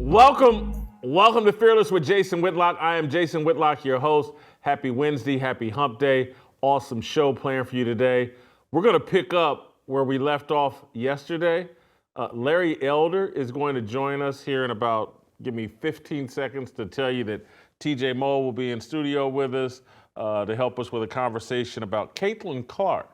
Welcome to Fearless with Jason Whitlock. I am Jason Whitlock, your host. Happy Wednesday, happy hump day. Awesome show planned for you today. We're going to pick up where we left off yesterday. Larry Elder is going to join us here in about, give me 15 seconds to tell you that TJ Moe will be in studio with us to help us with a conversation about Caitlin Clark.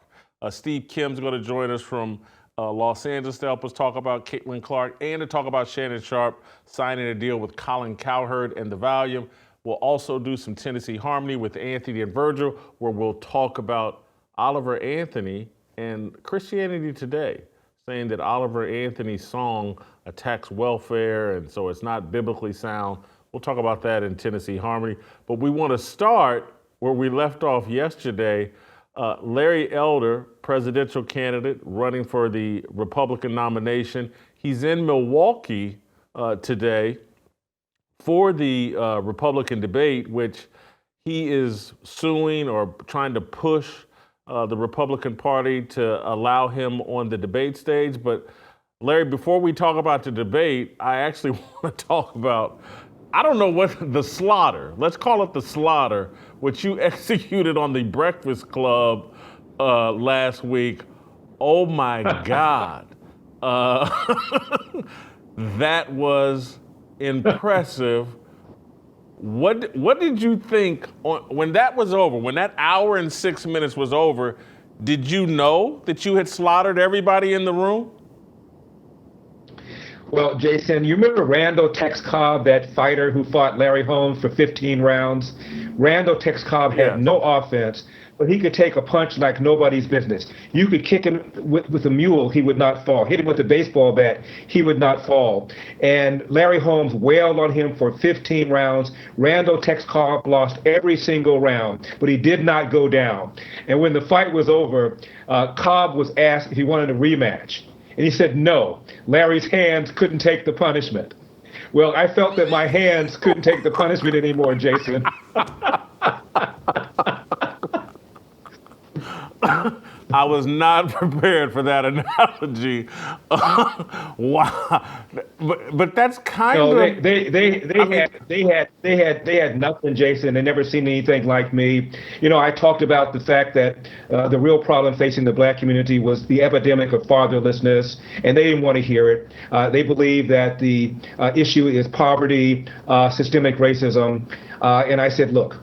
Steve Kim's going to join us from Los Angeles to help us talk about Caitlin Clark and to talk about Shannon Sharpe signing a deal with Colin Cowherd and The Volume. We'll also do some Tennessee Harmony with Anthony and Virgil, where we'll talk about Oliver Anthony and Christianity Today, saying that Oliver Anthony's song attacks welfare, and so it's not biblically sound. We'll talk about that in Tennessee Harmony. But we want to start where we left off yesterday. Larry Elder, presidential candidate running for the Republican nomination. He's in Milwaukee today for the Republican debate, which he is suing or trying to push the Republican Party to allow him on the debate stage. But Larry, before we talk about the debate, I actually want to talk about, I don't know what, the slaughter. Let's call it the slaughter, which you executed on the Breakfast Club last week. Oh my God. That was impressive. What did you think when that was over, when that hour and 6 minutes was over? Did you know that you had slaughtered everybody in the room? Well, Jason, you remember Randall Tex Cobb, that fighter who fought Larry Holmes for 15 rounds? Randall Tex Cobb had no offense, but he could take a punch like nobody's business. You could kick him with a mule, he would not fall. Hit him with a baseball bat, he would not fall. And Larry Holmes wailed on him for 15 rounds. Randall Tex Cobb lost every single round, but he did not go down. And when the fight was over, Cobb was asked if he wanted a rematch. And he said no. Larry's hands couldn't take the punishment. Well, I felt that my hands couldn't take the punishment anymore, Jason. I was not prepared for that analogy. Wow, but that's kind of. They had nothing, Jason. They never seen anything like me. You know, I talked about the fact that the real problem facing the black community was the epidemic of fatherlessness, and they didn't want to hear it. They believe that the issue is poverty, systemic racism, and I said, look.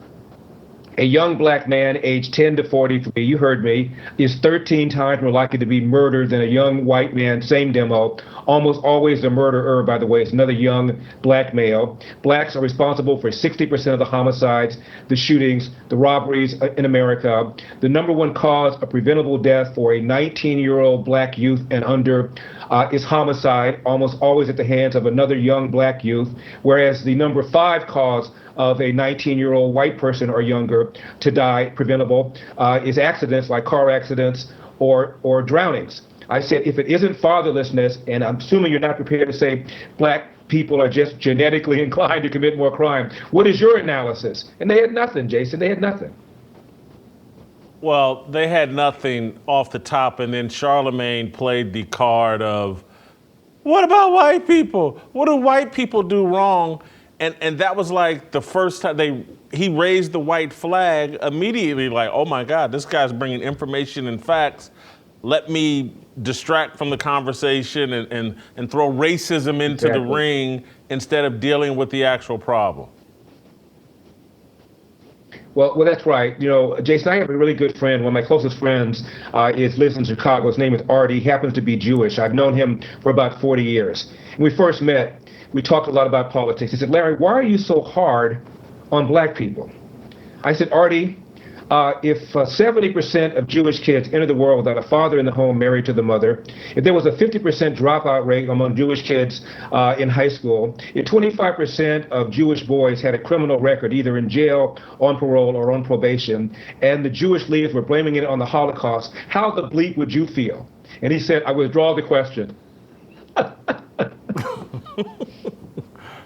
A young black man aged 10 to 43, you heard me, is 13 times more likely to be murdered than a young white man, same demo. Almost always the murderer, by the way, is another young black male. Blacks are responsible for 60% of the homicides, the shootings, the robberies in America. The number one cause of preventable death for a 19-year-old black youth and under is homicide, almost always at the hands of another young black youth, whereas the number 5 cause of a 19-year-old white person or younger to die preventable is accidents like car accidents or drownings. I said, if it isn't fatherlessness, and I'm assuming you're not prepared to say black people are just genetically inclined to commit more crime, what is your analysis? And they had nothing, Jason. They had nothing. Well, they had nothing off the top, and then Charlemagne played the card of, what about white people? What do white people do wrong? And that was like the first time he raised the white flag immediately, like, oh my God, this guy's bringing information and facts. Let me distract from the conversation and throw racism into the ring instead of dealing with the actual problem. Well, that's right. You know, Jason, I have a really good friend. One of my closest friends lives in Chicago. His name is Artie. He happens to be Jewish. I've known him for about 40 years. When we first met, we talked a lot about politics. He said, Larry, why are you so hard on black people? I said, Artie, if 70% of Jewish kids enter the world without a father in the home married to the mother, if there was a 50% dropout rate among Jewish kids in high school, if 25% of Jewish boys had a criminal record, either in jail, on parole, or on probation, and the Jewish leaders were blaming it on the Holocaust, how the bleep would you feel? And he said, I withdraw the question.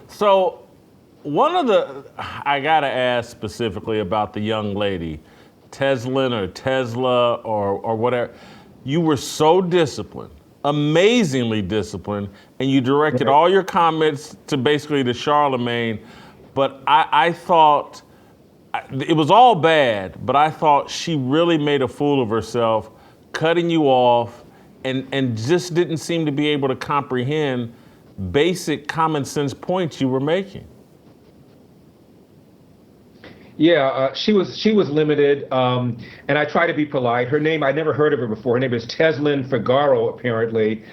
So I gotta ask specifically about the young lady, Tesla or whatever. You were so disciplined amazingly disciplined, and you directed all your comments to basically to Charlemagne. But I thought it was all bad, but I thought she really made a fool of herself, cutting you off, and just didn't seem to be able to comprehend basic common sense points you were making. Yeah, she was limited, and I try to be polite. Her name, I never heard of her before. Her name is Teslin Figaro, apparently.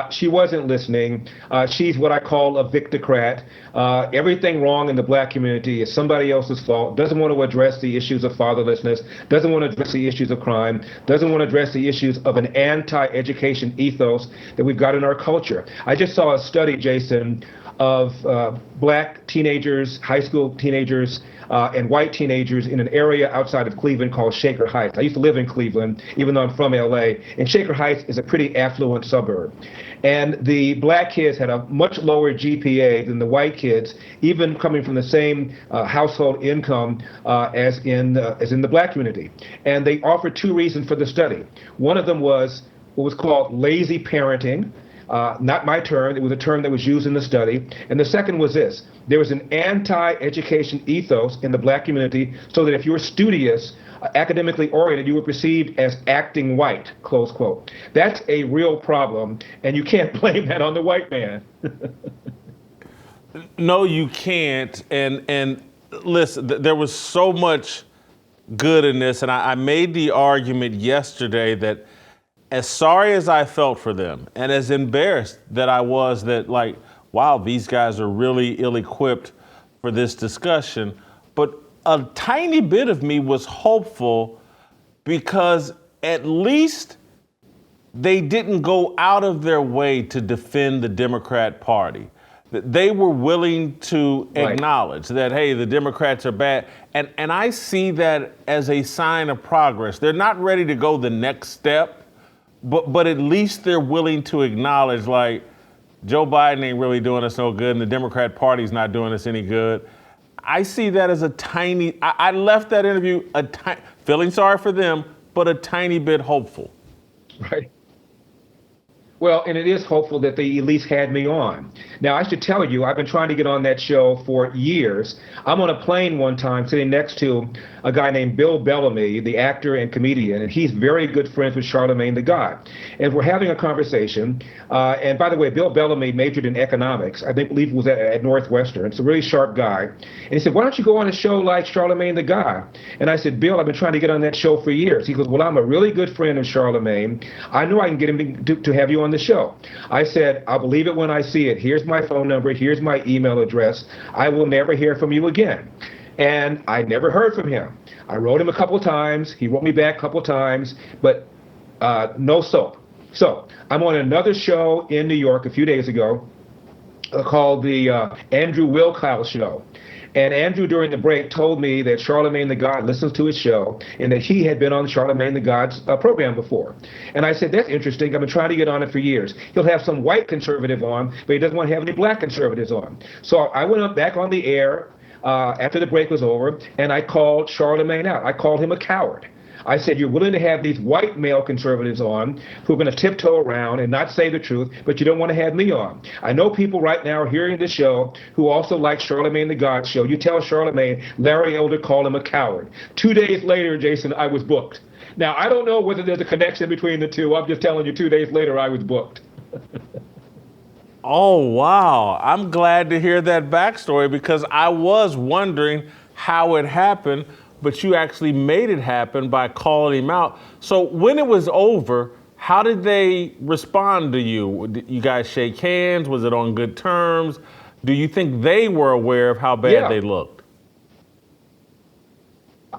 She wasn't listening. She's what I call a victocrat. Everything wrong in the black community is somebody else's fault. Doesn't want to address the issues of fatherlessness. Doesn't want to address the issues of crime. Doesn't want to address the issues of an anti-education ethos that we've got in our culture. I just saw a study, Jason, of black teenagers, high school teenagers, and white teenagers in an area outside of Cleveland called Shaker Heights. I used to live in Cleveland, even though I'm from LA, and Shaker Heights is a pretty affluent suburb. And the black kids had a much lower GPA than the white kids, even coming from the same household income as in the black community. And they offered two reasons for the study. One of them was what was called lazy parenting. Not my term, it was a term that was used in the study. And the second was this: there was an anti-education ethos in the black community, so that if you were studious, academically oriented, you were perceived as acting white, close quote. That's a real problem, and you can't blame that on the white man. No, you can't. And listen, there was so much good in this, and I made the argument yesterday that as sorry as I felt for them, and as embarrassed that I was that, like, wow, these guys are really ill-equipped for this discussion, but a tiny bit of me was hopeful because at least they didn't go out of their way to defend the Democrat Party. They were willing to acknowledge that, hey, the Democrats are bad. And I see that as a sign of progress. They're not ready to go the next step, but at least they're willing to acknowledge, like, Joe Biden ain't really doing us no good, and the Democrat Party's not doing us any good. I see that as a tiny, I left that interview feeling sorry for them, but a tiny bit hopeful. Right. Well, and it is hopeful that they at least had me on. Now, I should tell you, I've been trying to get on that show for years. I'm on a plane one time sitting next to a guy named Bill Bellamy, the actor and comedian, and he's very good friends with Charlemagne the God. And we're having a conversation. And by the way, Bill Bellamy majored in economics. I believe it was at Northwestern. It's a really sharp guy. And he said, why don't you go on a show like Charlemagne the God? And I said, Bill, I've been trying to get on that show for years. He goes, well, I'm a really good friend of Charlemagne. I know I can get him to have you on the show. I said, I'll believe it when I see it. Here's my phone number. Here's my email address. I will never hear from you again. And I never heard from him. I wrote him a couple of times. He wrote me back a couple of times, but no soap. So I'm on another show in New York a few days ago called the Andrew Wilkow Show. And Andrew, during the break, told me that Charlemagne the God listens to his show and that he had been on Charlemagne the God's program before. And I said, that's interesting. I've been trying to get on it for years. He'll have some white conservative on, but he doesn't want to have any black conservatives on. So I went up back on the air after the break was over, and I called Charlemagne out. I called him a coward. I said, you're willing to have these white male conservatives on who are going to tiptoe around and not say the truth, but you don't want to have me on. I know people right now are hearing this show who also like Charlemagne the God show. You tell Charlemagne, Larry Elder called him a coward. 2 days later, Jason, I was booked. Now, I don't know whether there's a connection between the two. I'm just telling you, 2 days later, I was booked. Oh, wow. I'm glad to hear that backstory because I was wondering how it happened, but you actually made it happen by calling him out. So when it was over, how did they respond to you? Did you guys shake hands? Was it on good terms? Do you think they were aware of how bad they looked?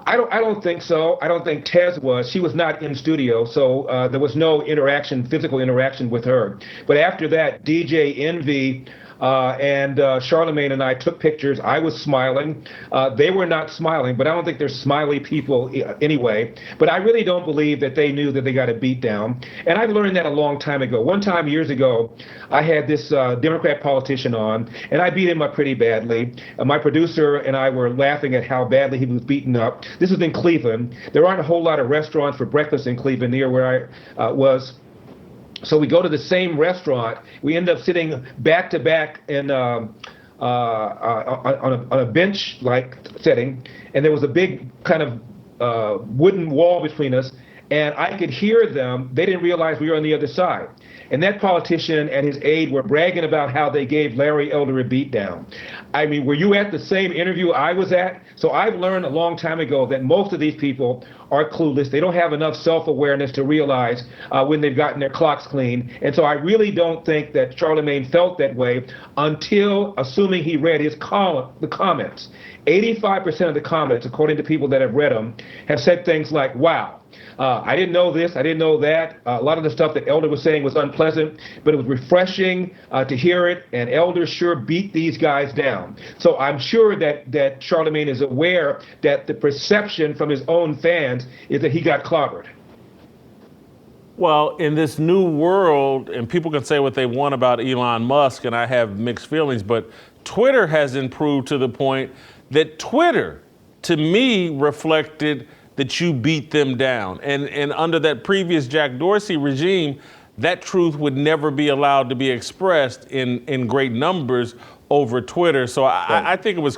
I don't think so. I don't think Tez was. She was not in studio, so there was no physical interaction with her. But after that, DJ Envy and Charlemagne and I took pictures. I was smiling. They were not smiling, but I don't think they're smiley people anyway. But I really don't believe that they knew that they got a beat down. And I learned that a long time ago. One time years ago, I had this Democrat politician on, and I beat him up pretty badly. My producer and I were laughing at how badly he was beaten up. This was in Cleveland. There aren't a whole lot of restaurants for breakfast in Cleveland near where I was. So we go to the same restaurant. We end up sitting back to back in on a bench-like setting, and there was a big kind of wooden wall between us, and I could hear them. They didn't realize we were on the other side. And that politician and his aide were bragging about how they gave Larry Elder a beatdown. I mean, were you at the same interview I was at? So I've learned a long time ago that most of these people are clueless. They don't have enough self-awareness to realize when they've gotten their clocks clean. And so I really don't think that Charlemagne felt that way until, assuming he read the comments. 85% of the comments, according to people that have read them, have said things like, wow, I didn't know this, I didn't know that. A lot of the stuff that Elder was saying was unpleasant, but it was refreshing to hear it, and Elder sure beat these guys down. So I'm sure that Charlemagne is aware that the perception from his own fans is that he got clobbered. Well, in this new world, and people can say what they want about Elon Musk, and I have mixed feelings, but Twitter has improved to the point that Twitter, to me, reflected that you beat them down. And under that previous Jack Dorsey regime, that truth would never be allowed to be expressed in great numbers over Twitter. So I think it was,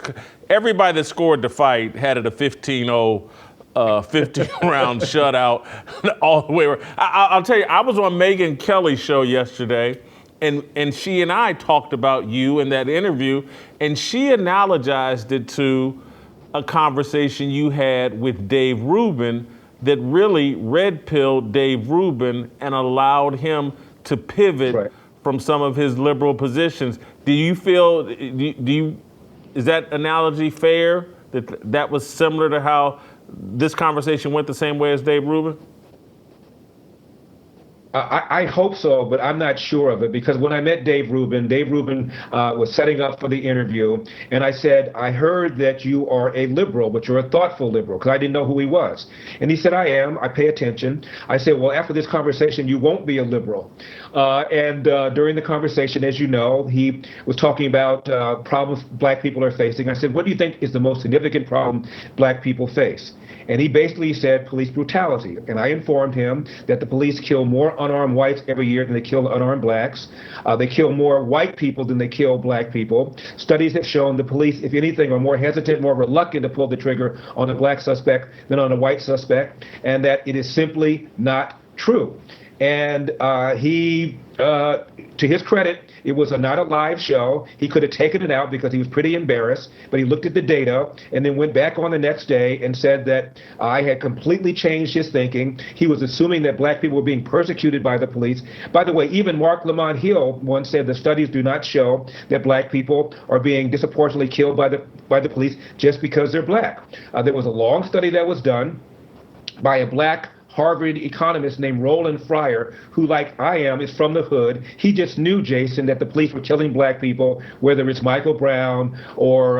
everybody that scored the fight had it a 15-0, 15-round shutout all the way around. I'll tell you, I was on Megyn Kelly's show yesterday, and she and I talked about you in that interview, and she analogized it to a conversation you had with Dave Rubin that really red-pilled Dave Rubin and allowed him to pivot from some of his liberal positions. Do you feel, is that analogy fair, that was similar to how this conversation went the same way as Dave Rubin? I hope so, but I'm not sure of it, because when I met Dave Rubin was setting up for the interview, and I said, I heard that you are a liberal, but you're a thoughtful liberal, because I didn't know who he was. And he said, I am. I pay attention. I said, well, after this conversation, you won't be a liberal. And during the conversation, as you know, he was talking about problems black people are facing. I said, what do you think is the most significant problem black people face? And he basically said police brutality. And I informed him that the police kill more unarmed whites every year than they kill unarmed blacks. They kill more white people than they kill black people. Studies have shown the police, if anything, are more hesitant, more reluctant to pull the trigger on a black suspect than on a white suspect, and that it is simply not true. And to his credit, it was not a live show. He could have taken it out because he was pretty embarrassed, but he looked at the data and then went back on the next day and said that I had completely changed his thinking. He was assuming that black people were being persecuted by the police. By the way, even Mark Lamont Hill once said the studies do not show that black people are being disproportionately killed by the police just because they're black. There was a long study that was done by a black Harvard economist named Roland Fryer, who, like I am, is from the hood. He just knew, Jason, that the police were killing black people, whether it's Michael Brown or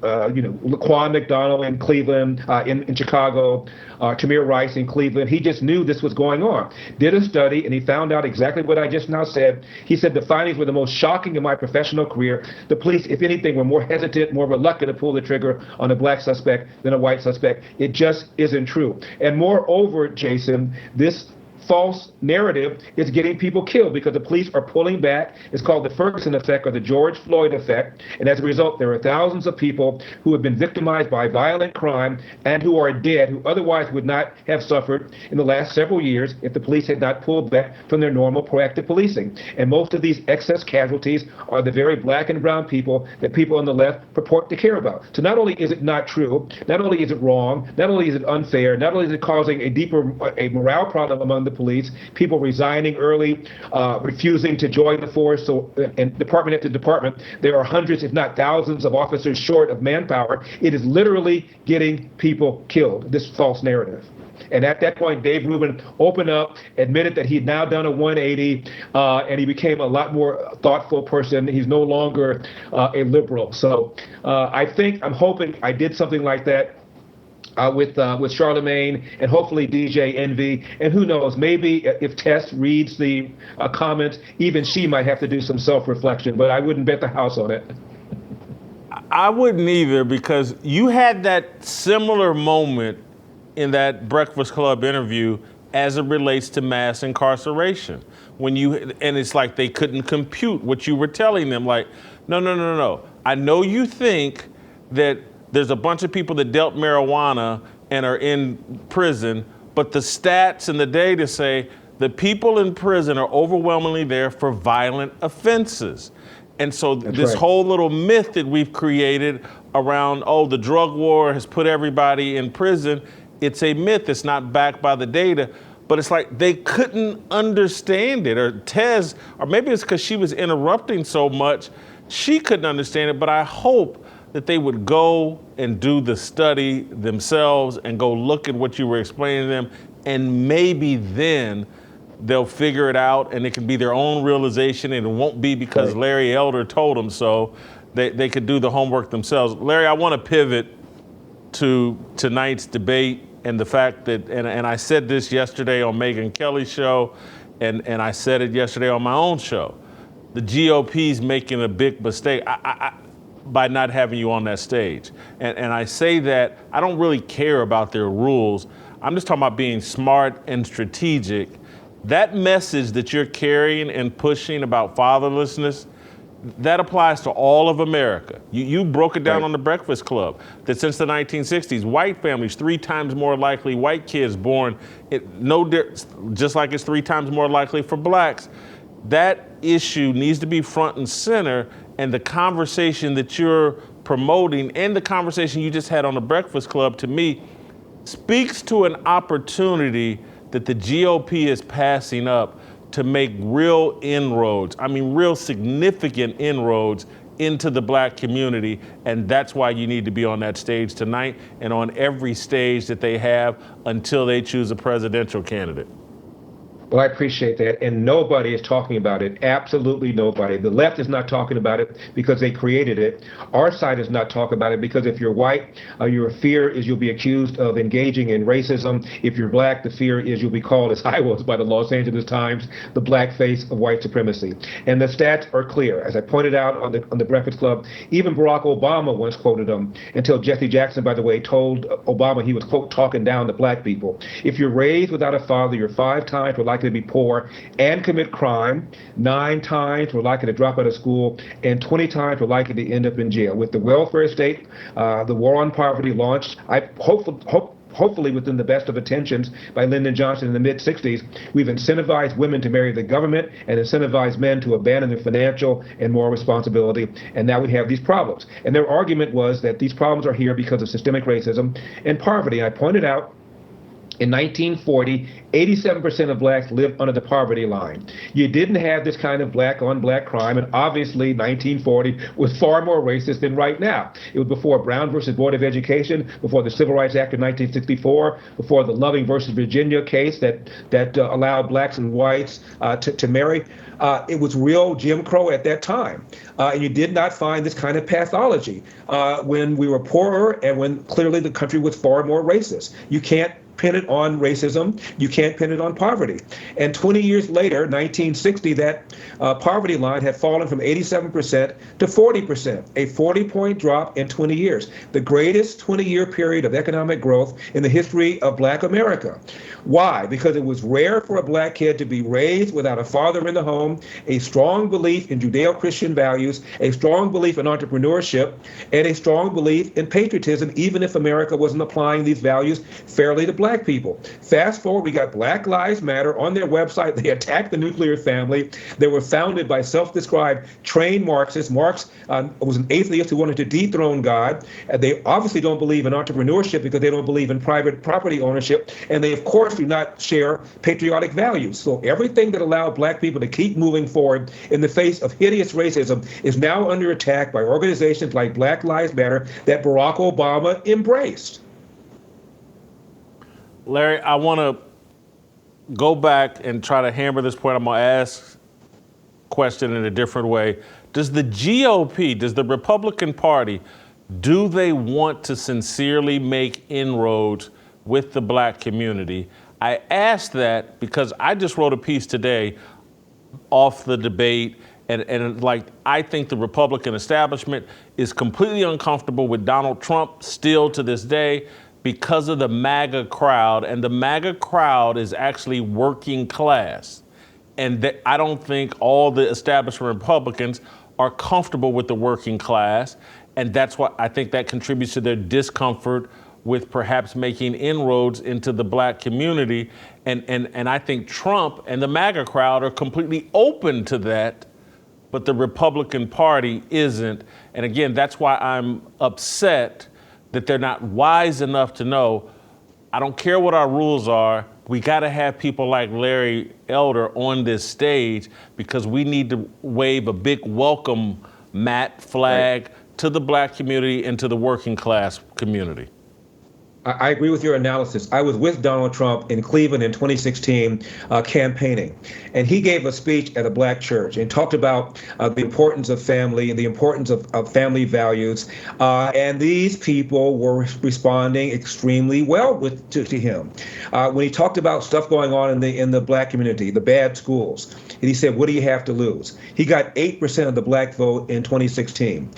Laquan McDonald in Cleveland, in Chicago, Tamir Rice in Cleveland. He just knew this was going on. Did a study, and he found out exactly what I just now said. He said the findings were the most shocking in my professional career. The police, if anything, were more hesitant, more reluctant to pull the trigger on a black suspect than a white suspect. It just isn't true. And moreover, Jason, this false narrative is getting people killed because the police are pulling back. It's called the Ferguson effect or the George Floyd effect. And as a result, there are thousands of people who have been victimized by violent crime and who are dead, who otherwise would not have suffered in the last several years if the police had not pulled back from their normal proactive policing. And most of these excess casualties are the very black and brown people that people on the left purport to care about. So not only is it not true, not only is it wrong, not only is it unfair, not only is it causing a morale problem among the police, people resigning early, refusing to join the force. So, and department after department, there are hundreds, if not thousands, of officers short of manpower. It is literally getting people killed, this false narrative. And at that point, Dave Rubin opened up, admitted that he had now done a 180, and he became a lot more thoughtful person. He's no longer a liberal. So I'm hoping I did something like that with Charlemagne and hopefully DJ Envy. And who knows, maybe if Tess reads the comments, even she might have to do some self-reflection, but I wouldn't bet the house on it. I wouldn't either, because you had that similar moment in that Breakfast Club interview, as it relates to mass incarceration. And it's like they couldn't compute what you were telling them. Like, no. I know you think that there's a bunch of people that dealt marijuana and are in prison, but the stats and the data say the people in prison are overwhelmingly there for violent offenses. And so this whole little myth that we've created around, the drug war has put everybody in prison, it's a myth. It's not backed by the data. But it's like they couldn't understand it. Or Tez, or maybe it's because she was interrupting so much, she couldn't understand it. But I hope that they would go and do the study themselves and go look at what you were explaining to them. And maybe then they'll figure it out and it can be their own realization, and it won't be because Larry Elder told them so. They could do the homework themselves. Larry, I want to pivot to tonight's debate and the fact that, and I said this yesterday on Megyn Kelly's show, and I said it yesterday on my own show. The GOP's making a big mistake by not having you on that stage. And I say that I don't really care about their rules. I'm just talking about being smart and strategic. That message that you're carrying and pushing about fatherlessness, that applies to all of America. You broke it down on the Breakfast Club, that since the 1960s, white families 3 times more likely, white kids born, just like it's 3 times more likely for blacks. That issue needs to be front and center, and the conversation that you're promoting and the conversation you just had on the Breakfast Club, to me, speaks to an opportunity that the GOP is passing up to make real inroads, real significant inroads into the black community. And that's why you need to be on that stage tonight and on every stage that they have until they choose a presidential candidate. Well, I appreciate that. And nobody is talking about it. Absolutely nobody. The left is not talking about it because they created it. Our side is not talking about it because if you're white, your fear is you'll be accused of engaging in racism. If you're black, the fear is you'll be called, as I was by the Los Angeles Times, the black face of white supremacy. And the stats are clear. As I pointed out on the Breakfast Club, even Barack Obama once quoted them, until Jesse Jackson, by the way, told Obama he was, quote, talking down to black people. If you're raised without a father, you're 5 times more likely to be poor and commit crime, 9 times more likely to drop out of school, and 20 times more likely to end up in jail. With the welfare state, the war on poverty launched, hopefully within the best of intentions by Lyndon Johnson in the mid-'60s, we've incentivized women to marry the government and incentivized men to abandon their financial and moral responsibility. And now we have these problems. And their argument was that these problems are here because of systemic racism and poverty. I pointed out in 1940, 87% of blacks lived under the poverty line. You didn't have this kind of black-on-black crime, and obviously 1940 was far more racist than right now. It was before Brown versus Board of Education, before the Civil Rights Act of 1964, before the Loving versus Virginia case that allowed blacks and whites to marry. It was real Jim Crow at that time. And you did not find this kind of pathology when we were poorer and when clearly the country was far more racist. You can't pin it on racism. You can't pin it on poverty. And 20 years later, 1960, that poverty line had fallen from 87% to 40%, a 40-point drop in 20 years, the greatest 20-year period of economic growth in the history of black America. Why? Because it was rare for a black kid to be raised without a father in the home, a strong belief in Judeo-Christian values, a strong belief in entrepreneurship, and a strong belief in patriotism, even if America wasn't applying these values fairly to black people. Fast forward, we got Black Lives Matter on their website. They attacked the nuclear family. They were founded by self-described trained Marxists. Marx was an atheist who wanted to dethrone God. They obviously don't believe in entrepreneurship because they don't believe in private property ownership. And they, of course, do not share patriotic values. So everything that allowed black people to keep moving forward in the face of hideous racism is now under attack by organizations like Black Lives Matter that Barack Obama embraced. Larry, I want to go back and try to hammer this point. I'm going to ask a question in a different way. Does the GOP, does the Republican Party, do they want to sincerely make inroads with the black community? I ask that because I just wrote a piece today off the debate, and I think the Republican establishment is completely uncomfortable with Donald Trump still to this day, because of the MAGA crowd, and the MAGA crowd is actually working class. And I don't think all the establishment Republicans are comfortable with the working class. And that's why I think that contributes to their discomfort with perhaps making inroads into the black community. And I think Trump and the MAGA crowd are completely open to that, but the Republican Party isn't. And again, that's why I'm upset that they're not wise enough to know, I don't care what our rules are, we got to have people like Larry Elder on this stage because we need to wave a big welcome mat flag to the black community and to the working class community. I agree with your analysis. I was with Donald Trump in Cleveland in 2016 campaigning, and he gave a speech at a black church and talked about the importance of family and the importance of family values. And these people were responding extremely well to him. When he talked about stuff going on in the black community, the bad schools, and he said, what do you have to lose? He got 8% of the black vote in 2016.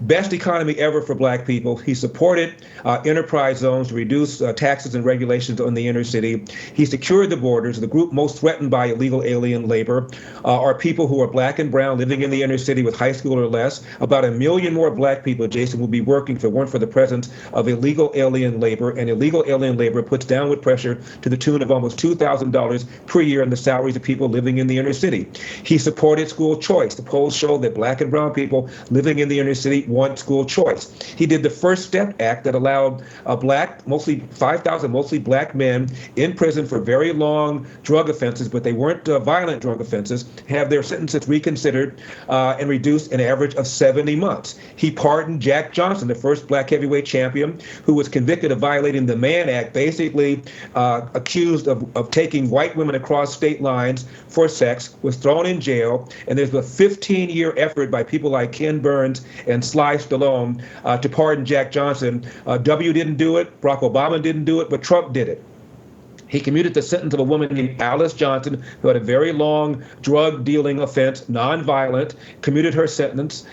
Best economy ever for black people. He supported enterprise zones to reduce taxes and regulations in the inner city. He secured the borders. The group most threatened by illegal alien labor are people who are black and brown living in the inner city with high school or less. About 1 million more black people, Jason, will be working if it weren't for the presence of illegal alien labor. And illegal alien labor puts downward pressure to the tune of almost $2,000 per year on the salaries of people living in the inner city. He supported school choice. The polls show that black and brown people living in the inner city want school choice. He did the First Step Act that allowed mostly 5,000 mostly black men in prison for very long drug offenses, but they weren't violent drug offenses, have their sentences reconsidered and reduced an average of 70 months. He pardoned Jack Johnson, the first black heavyweight champion, who was convicted of violating the Mann Act, basically accused of taking white women across state lines for sex, was thrown in jail, and there's a 15-year effort by people like Ken Burns and Sly Stallone to pardon Jack Johnson. W didn't do it, Barack Obama didn't do it, but Trump did it. He commuted the sentence of a woman named Alice Johnson, who had a very long drug dealing offense, nonviolent, commuted her sentence.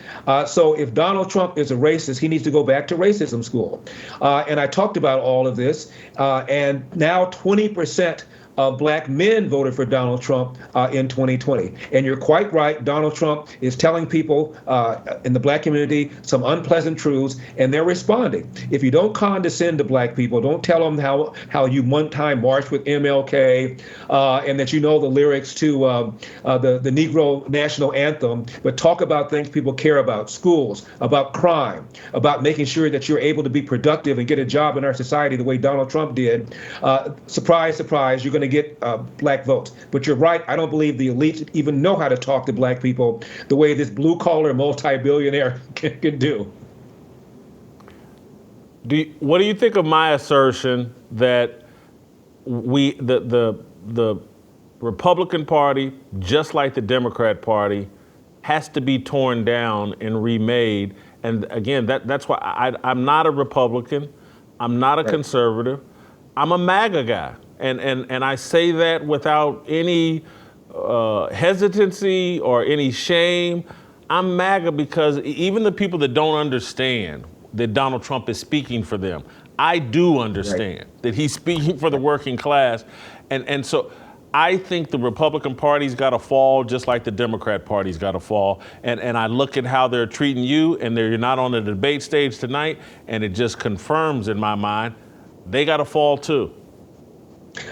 So if Donald Trump is a racist, he needs to go back to racism school. And I talked about all of this, and now 20% of black men voted for Donald Trump in 2020. And you're quite right, Donald Trump is telling people in the black community some unpleasant truths, and they're responding. If you don't condescend to black people, don't tell them how you one time marched with MLK and that you know the lyrics to the Negro National Anthem, but talk about things people care about, schools, about crime, about making sure that you're able to be productive and get a job in our society the way Donald Trump did. Surprise, surprise, you're going to get black votes. But you're right, I don't believe the elite even know how to talk to black people the way this blue-collar multi-billionaire can do. What do you think of my assertion that the Republican Party, just like the Democrat Party, has to be torn down and remade? And again, that's why I'm not a Republican, I'm not a conservative, I'm a MAGA guy. And I say that without any hesitancy or any shame. I'm MAGA because even the people that don't understand that Donald Trump is speaking for them, I do understand that he's speaking for the working class. And so I think the Republican Party's got to fall just like the Democrat Party's got to fall. And I look at how they're treating you, and you're not on the debate stage tonight, and it just confirms in my mind they got to fall too.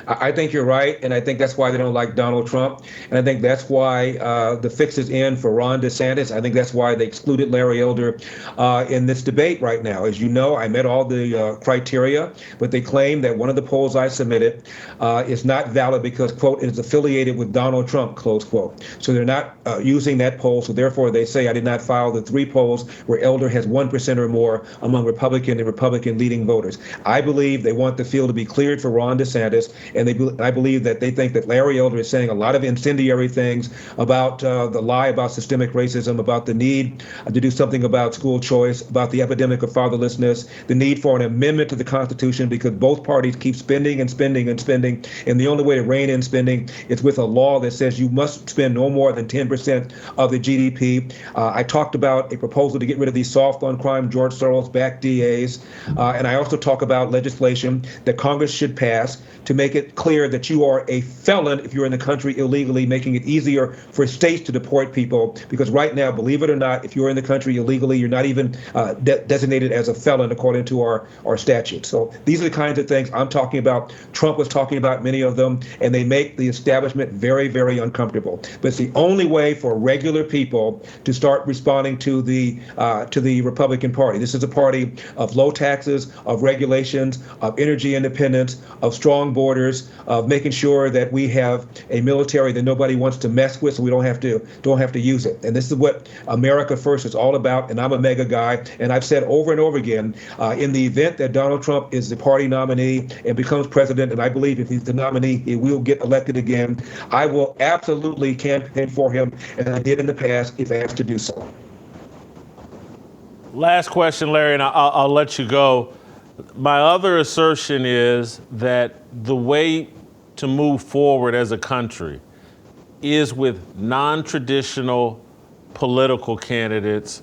I think you're right, and I think that's why they don't like Donald Trump, and I think that's why the fix is in for Ron DeSantis. I think that's why they excluded Larry Elder in this debate right now. As you know, I met all the criteria, but they claim that one of the polls I submitted is not valid because, quote, it is affiliated with Donald Trump, close quote. So they're not using that poll, so therefore they say I did not file the 3 polls where Elder has 1% or more among Republican and Republican leading voters. I believe they want the field to be cleared for Ron DeSantis. and I believe that they think that Larry Elder is saying a lot of incendiary things about the lie about systemic racism, about the need to do something about school choice, about the epidemic of fatherlessness, the need for an amendment to the Constitution, because both parties keep spending and spending and spending, and the only way to rein in spending is with a law that says you must spend no more than 10% of the GDP. I talked about a proposal to get rid of these soft on crime George Soros-backed DAs, and I also talk about legislation that Congress should pass to make it clear that you are a felon if you're in the country illegally, making it easier for states to deport people. Because right now, believe it or not, if you're in the country illegally, you're not even designated as a felon according to our statute. So these are the kinds of things I'm talking about. Trump was talking about many of them, and they make the establishment very, very uncomfortable. But it's the only way for regular people to start responding to the Republican Party. This is a party of low taxes, of regulations, of energy independence, of strong borders, of making sure that we have a military that nobody wants to mess with, so we don't have to use it. And this is what America First is all about. And I'm a MAGA guy, and I've said over and over again, in the event that Donald Trump is the party nominee and becomes president, and I believe if he's the nominee, he will get elected again, I will absolutely campaign for him, and I did in the past if asked to do so. Last question, Larry, and I'll let you go. My other assertion is that the way to move forward as a country is with non-traditional political candidates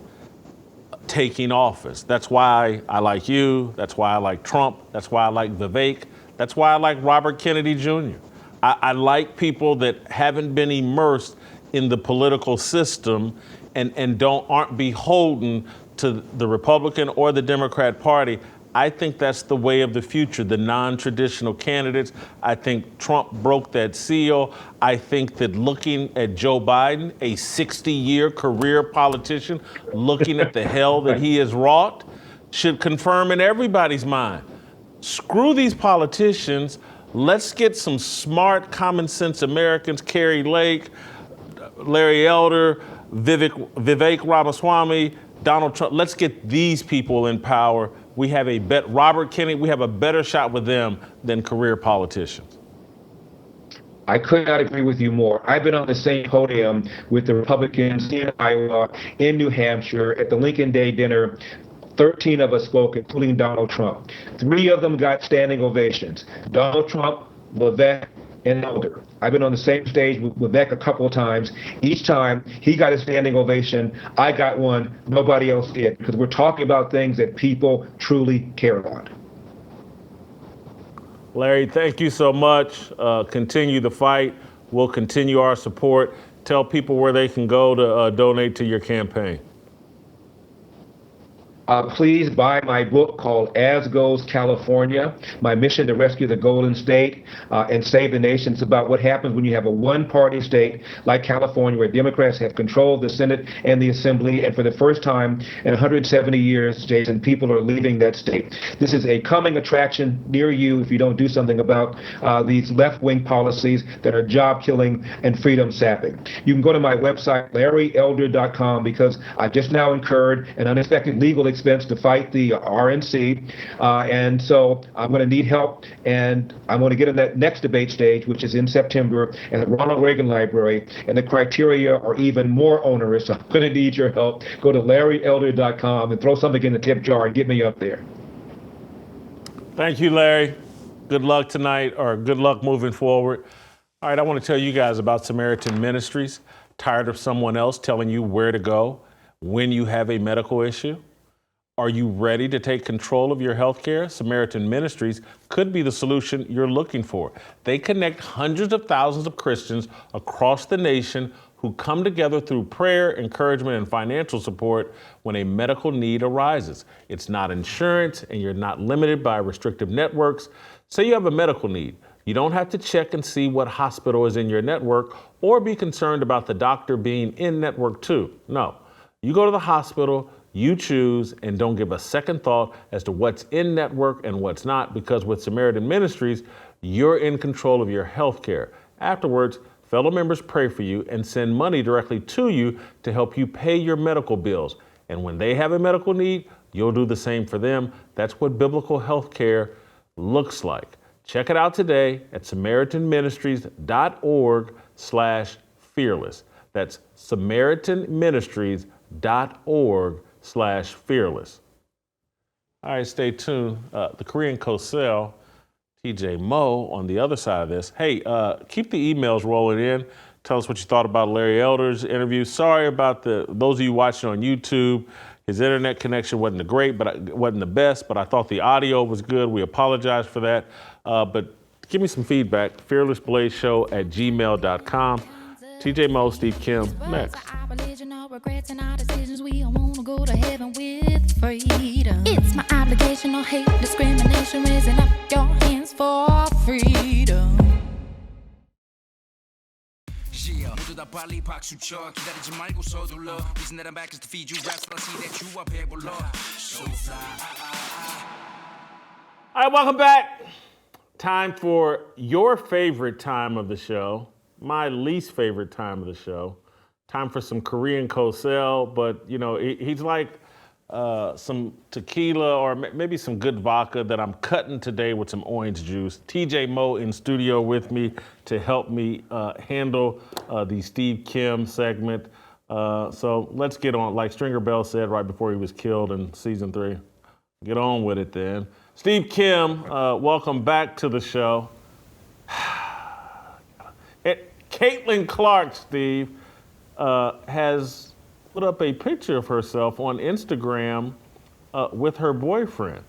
taking office. That's why I like you. That's why I like Trump. That's why I like Vivek. That's why I like Robert Kennedy Jr. I like people that haven't been immersed in the political system and aren't beholden to the Republican or the Democrat Party. I think that's the way of the future, the non-traditional candidates. I think Trump broke that seal. I think that looking at Joe Biden, a 60-year career politician, looking at the hell that he has wrought, should confirm in everybody's mind. Screw these politicians. Let's get some smart, common sense Americans, Carrie Lake, Larry Elder, Vivek Ramaswamy, Donald Trump. Let's get these people in power. We have Robert Kennedy, we have a better shot with them than career politicians. I could not agree with you more. I've been on the same podium with the Republicans in Iowa, in New Hampshire, at the Lincoln Day dinner. 13 of us spoke, including Donald Trump. 3 of them got standing ovations. Donald Trump, Vivek, and Elder. I've been on the same stage with Vivek a couple of times. Each time he got a standing ovation, I got one, nobody else did, because we're talking about things that people truly care about. Larry, thank you so much. Continue the fight. We'll continue our support. Tell people where they can go to donate to your campaign. Please buy my book called As Goes California, My Mission to Rescue the Golden State and Save the Nation. It's about what happens when you have a one-party state like California, where Democrats have controlled the Senate and the Assembly, and for the first time in 170 years, Jason, people are leaving that state. This is a coming attraction near you if you don't do something about these left-wing policies that are job-killing and freedom-sapping. You can go to my website, larryelder.com, because I just now incurred an unexpected legal expense to fight the RNC, and so I'm going to need help, and I'm going to get in that next debate stage, which is in September at the Ronald Reagan Library, and the criteria are even more onerous. So I'm going to need your help. Go to larryelder.com and throw something in the tip jar and get me up there. Thank you, Larry. Good luck tonight, or good luck moving forward. All right, I want to tell you guys about Samaritan Ministries. Tired of someone else telling you where to go when you have a medical issue? Are you ready to take control of your health care? Samaritan Ministries could be the solution you're looking for. They connect hundreds of thousands of Christians across the nation who come together through prayer, encouragement, and financial support when a medical need arises. It's not insurance, and you're not limited by restrictive networks. Say you have a medical need. You don't have to check and see what hospital is in your network or be concerned about the doctor being in network too. No, you go to the hospital, you choose, and don't give a second thought as to what's in network and what's not, because with Samaritan Ministries, you're in control of your health care. Afterwards, fellow members pray for you and send money directly to you to help you pay your medical bills. And when they have a medical need, you'll do the same for them. That's what biblical health care looks like. Check it out today at SamaritanMinistries.org/fearless. That's SamaritanMinistries.org/fearless. All right, stay tuned. The Korean Cosell, TJ Moe, on the other side of this. Hey, keep the emails rolling in. Tell us what you thought about Larry Elder's interview. Sorry about those of you watching on YouTube. His internet connection wasn't the best, but I thought the audio was good. We apologize for that. But give me some feedback. FearlessBlazeShow@gmail.com. TJ Moe, Steve Kim, next. It's my obligation, no hate, discrimination, raising up your hands for freedom. 모두 다 빨리 박수 쳐 기다리지 말고 서둘러 Reason that I'm back is to feed you raps but I see that you are 배불러 So fly All right, welcome back. Time for your favorite time of the show, my least favorite time of the show. Time for some Korean Cosell, but he's like some tequila or maybe some good vodka that I'm cutting today with some orange juice. TJ Moe in studio with me to help me handle the Steve Kim segment. So let's get on, like Stringer Bell said right before he was killed in season 3. Get on with it then. Steve Kim, welcome back to the show. Caitlin Clark, Steve, has put up a picture of herself on Instagram with her boyfriend,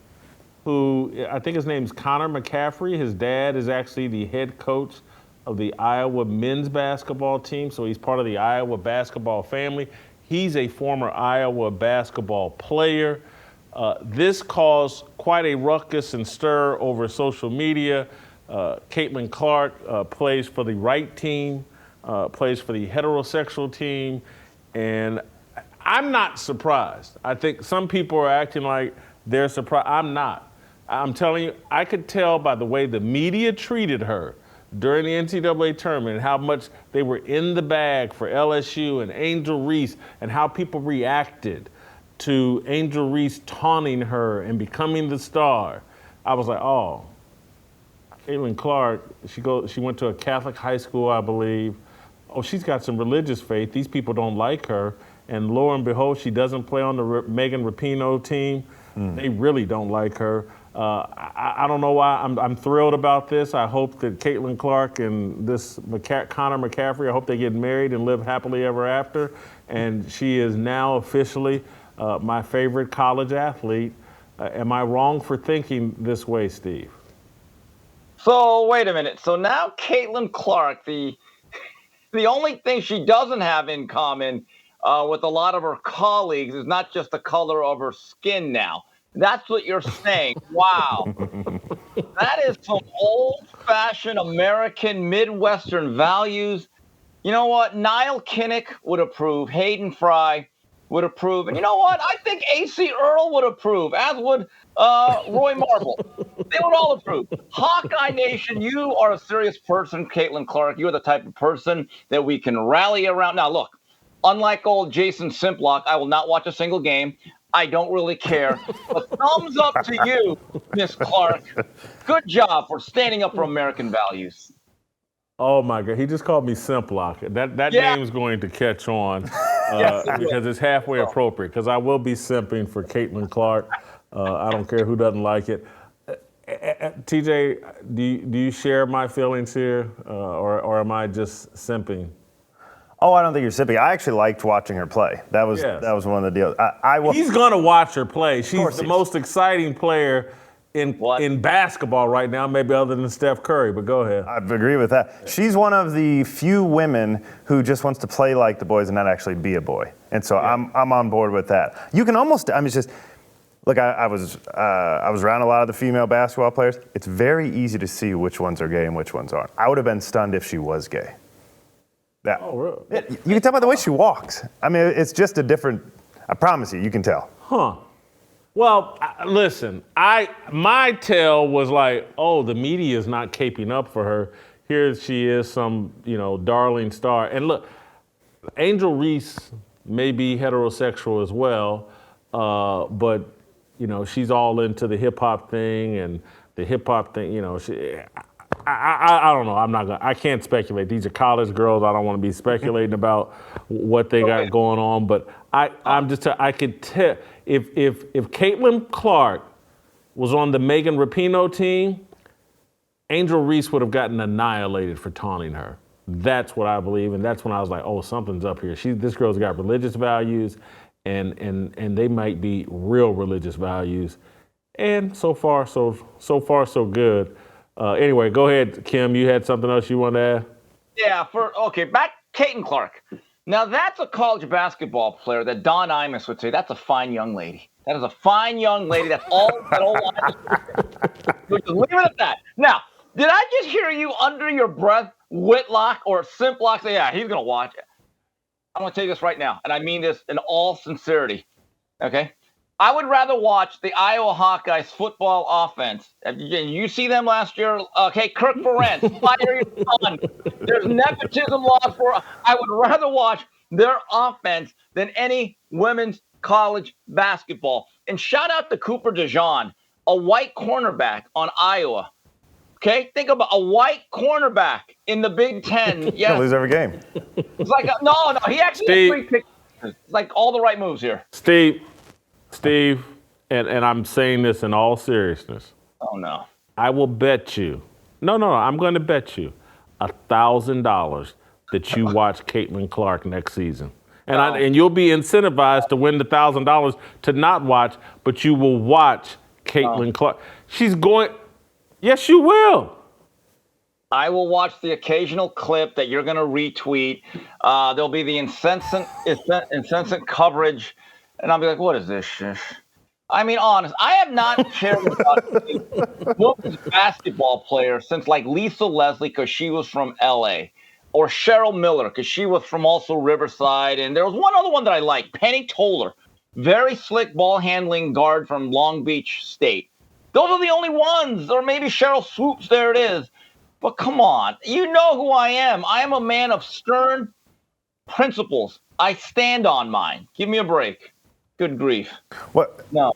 who I think his name's Connor McCaffrey. His dad is actually the head coach of the Iowa men's basketball team, so he's part of the Iowa basketball family. He's a former Iowa basketball player. This caused quite a ruckus and stir over social media. Caitlin Clark plays for the right team, plays for the heterosexual team, and I'm not surprised. I think some people are acting like they're surprised. I'm not. I'm telling you, I could tell by the way the media treated her during the NCAA tournament and how much they were in the bag for LSU and Angel Reese and how people reacted to Angel Reese taunting her and becoming the star. I was like, oh, Caitlin Clark, she went to a Catholic high school, I believe. Oh, she's got some religious faith. These people don't like her. And lo and behold, she doesn't play on the Megan Rapinoe team. They really don't like her. I don't know why. I'm thrilled about this. I hope that Caitlin Clark and this Connor McCaffrey, I hope they get married and live happily ever after. And she is now officially my favorite college athlete. Am I wrong for thinking this way, Steve? So wait a minute. So now Caitlin Clark, the only thing she doesn't have in common with a lot of her colleagues is not just the color of her skin now. That's what you're saying. Wow. That is some old-fashioned American Midwestern values. You know what? Niall Kinnick would approve. Hayden Fry would approve. And you know what? I think A.C. Earl would approve, as would Roy Marble. They would all approve. Hawkeye Nation, you are a serious person, Caitlin Clark. You're the type of person that we can rally around. Now, look, unlike old Jason Simplock, I will not watch a single game. I don't really care. But thumbs up to you, Miss Clark. Good job for standing up for American values. Oh my God, he just called me Simplock. That name's going to catch on because it's halfway appropriate, because I will be simping for Caitlin Clark. I don't care who doesn't like it. TJ, do you share my feelings here, or am I just simping? Oh, I don't think you're simping. I actually liked watching her play. That was one of the deals. He's gonna watch her play. She's the most exciting player in basketball right now, maybe other than Steph Curry. But go ahead. I agree with that. She's one of the few women who just wants to play like the boys and not actually be a boy. And so I'm on board with that. You can almost. I mean, it's just. Look, I was around a lot of the female basketball players. It's very easy to see which ones are gay and which ones aren't. I would have been stunned if she was gay. Oh, really? You can tell by the way she walks. I mean, it's just a different. I promise you can tell. Huh. Well, listen. My tell was like, oh, the media is not caping up for her. Here she is, some darling star. And look, Angel Reese may be heterosexual as well, but she's all into the hip hop thing and the hip hop thing. You know, I don't know. I can't speculate. These are college girls. I don't want to be speculating about what they got going on. But I could tell if Caitlin Clark was on the Megan Rapinoe team, Angel Reese would have gotten annihilated for taunting her. That's what I believe, and that's when I was like, oh, something's up here. This girl's got religious values, and they might be real religious values. And so far, so good. Anyway, go ahead, Kim. You had something else you want to add? Yeah, back Caitlin Clark. Now that's a college basketball player that Don Imus would say that's a fine young lady. That is a fine young lady. That's all that old Imus would say. Leave it at that. Now, did I just hear you under your breath, Whitlock or Simplock say, yeah, he's gonna watch it? I'm gonna tell you this right now, and I mean this in all sincerity. Okay? I would rather watch the Iowa Hawkeyes football offense. You see them last year? Okay, Kirk Ferentz, fire your son. There's nepotism laws for. I would rather watch their offense than any women's college basketball. And shout out to Cooper DeJean, a white cornerback on Iowa. Okay, think about a white cornerback in the Big Ten. Yeah, gonna lose every game. It's like no, he actually had 3 picks. It's like all the right moves here. Steve, and I'm saying this in all seriousness. Oh, no. I will bet you. No, I'm going to bet you $1,000 that you watch Caitlin Clark next season. And you'll be incentivized to win the $1,000 to not watch, but you will watch Caitlin Clark. She's going. Yes, you will. I will watch the occasional clip that you're going to retweet. There'll be the incessant coverage. And I'll be like, what is this shit? I mean, honest, I have not cared about a women's basketball player since like Lisa Leslie because she was from L.A. or Cheryl Miller because she was from also Riverside. And there was one other one that I liked, Penny Toller, very slick ball handling guard from Long Beach State. Those are the only ones. Or maybe Cheryl Swoops, there it is. But come on, you know who I am. I am a man of stern principles. I stand on mine. Give me a break. Good grief. What? No.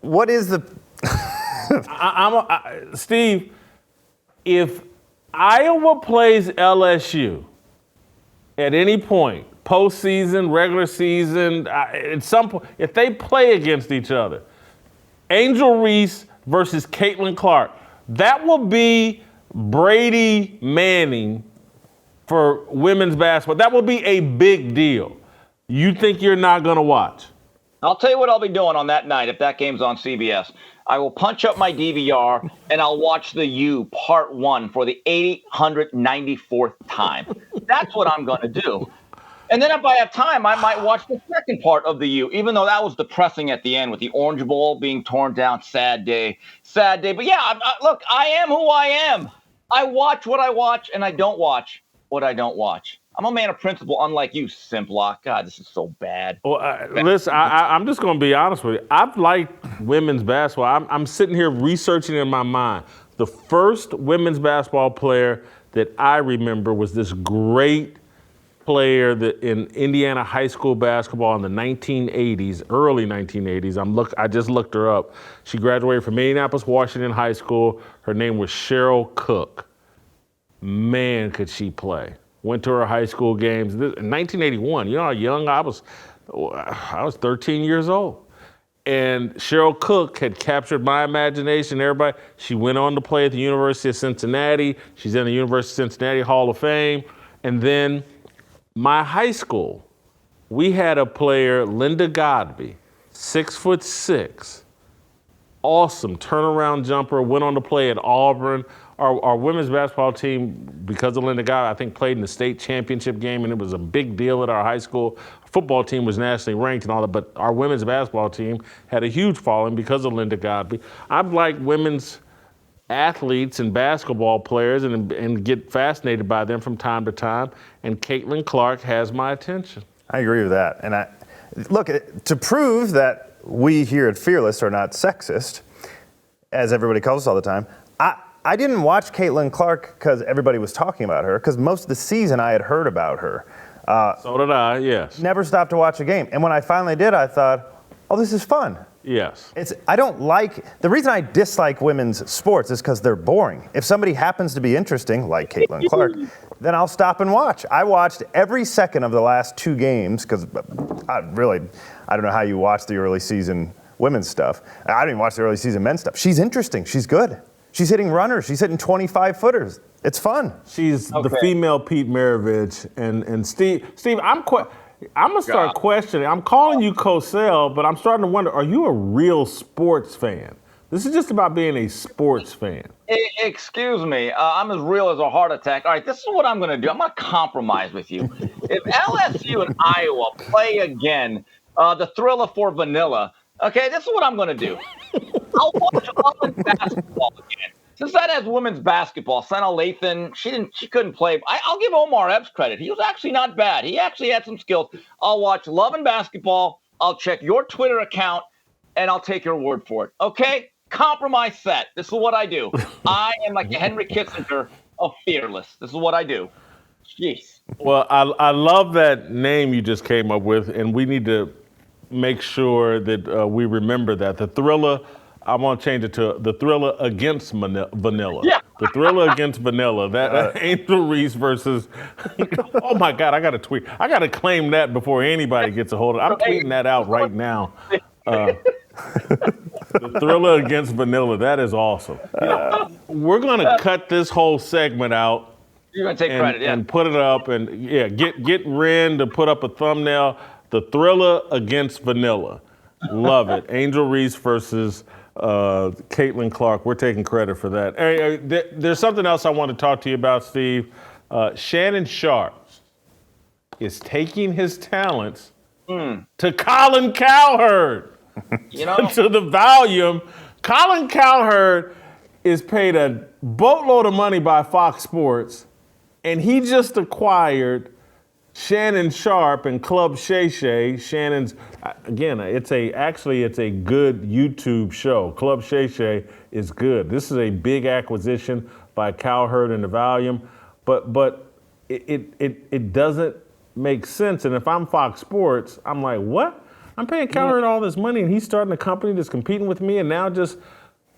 What is the? Steve, if Iowa plays LSU at any point, postseason, regular season, at some point, if they play against each other, Angel Reese versus Caitlin Clark, that will be Brady Manning for women's basketball. That will be a big deal. You think you're not going to watch? I'll tell you what I'll be doing on that night if that game's on CBS. I will punch up my DVR and I'll watch the U Part 1 for the 894th time. That's what I'm going to do. And then if I have time, I might watch the second part of the U, even though that was depressing at the end with the Orange Bowl being torn down. Sad day. But yeah, look, I am who I am. I watch what I watch and I don't watch what I don't watch. I'm a man of principle, unlike you, Simplock. God, this is so bad. Well, listen, I'm just going to be honest with you. I've liked women's basketball. I'm sitting here researching in my mind. The first women's basketball player that I remember was this great player that in Indiana high school basketball in the 1980s, early 1980s. I just looked her up. She graduated from Indianapolis, Washington High School. Her name was Cheryl Cook. Man, could she play. Went to her high school games. In 1981, you know how young I was? I was 13 years old. And Cheryl Cook had captured my imagination. Everybody, she went on to play at the University of Cincinnati. She's in the University of Cincinnati Hall of Fame. And then my high school, we had a player, Linda Godby, 6'6", awesome turnaround jumper, went on to play at Auburn. Our women's basketball team, because of Linda Godby, I think played in the state championship game, and it was a big deal at our high school. Our football team was nationally ranked and all that, but our women's basketball team had a huge following because of Linda Godby. I've liked women's athletes and basketball players and get fascinated by them from time to time, and Caitlin Clark has my attention. I agree with that. And look, to prove that we here at Fearless are not sexist, as everybody calls us all the time, I didn't watch Caitlin Clark because everybody was talking about her, because most of the season I had heard about her. So did I, yes. Never stopped to watch a game. And when I finally did, I thought, oh, this is fun. Yes. I don't like, the reason I dislike women's sports is because they're boring. If somebody happens to be interesting, like Caitlin Clark, then I'll stop and watch. I watched every second of the last 2 games because I don't know how you watch the early season women's stuff. I didn't even watch the early season men's stuff. She's interesting. She's good. She's hitting runners. She's hitting 25-footers. It's fun. She's the female Pete Maravich. And Steve, I'm gonna start questioning. I'm calling you Cosell, but I'm starting to wonder: are you a real sports fan? This is just about being a sports fan. Excuse me. I'm as real as a heart attack. All right, this is what I'm going to do. I'm going to compromise with you. If LSU and Iowa play again, the Thriller for Vanilla. Okay, this is what I'm going to do. I'll watch women's basketball again. Since that has women's basketball, Sana Lathan, she couldn't play. I'll give Omar Epps credit. He was actually not bad. He actually had some skills. I'll watch Love and Basketball. I'll check your Twitter account, and I'll take your word for it. Okay? Compromise set. This is what I do. I am like the Henry Kissinger of Fearless. This is what I do. Jeez. Well, I love that name you just came up with, and we need to make sure that we remember that. The Thriller, I want to change it to the Thriller against Vanilla. Yeah. The Thriller against Vanilla. That Angel Reese versus. Oh my God! I got to tweet. I got to claim that before anybody gets a hold of it. I'm tweeting that out right now. The Thriller against Vanilla. That is awesome. We're gonna cut this whole segment out. You're gonna take credit, yeah. And put it up, and get Ren to put up a thumbnail. The Thriller against Vanilla. Love it. Angel Reese versus Caitlin Clark. We're taking credit for that. Hey, there's something else I want to talk to you about, Steve. Shannon Sharp is taking his talents to Colin Cowherd. To the volume. Colin Cowherd is paid a boatload of money by Fox Sports, and he just acquired Shannon Sharp and Club Shay Shay. Shannon's, again, it's a good YouTube show. Club Shay Shay is good. This is a big acquisition by Cowherd and the volume, but it doesn't make sense. And if I'm Fox Sports, I'm like, what? I'm paying Cowherd all this money, and he's starting a company that's competing with me, and now just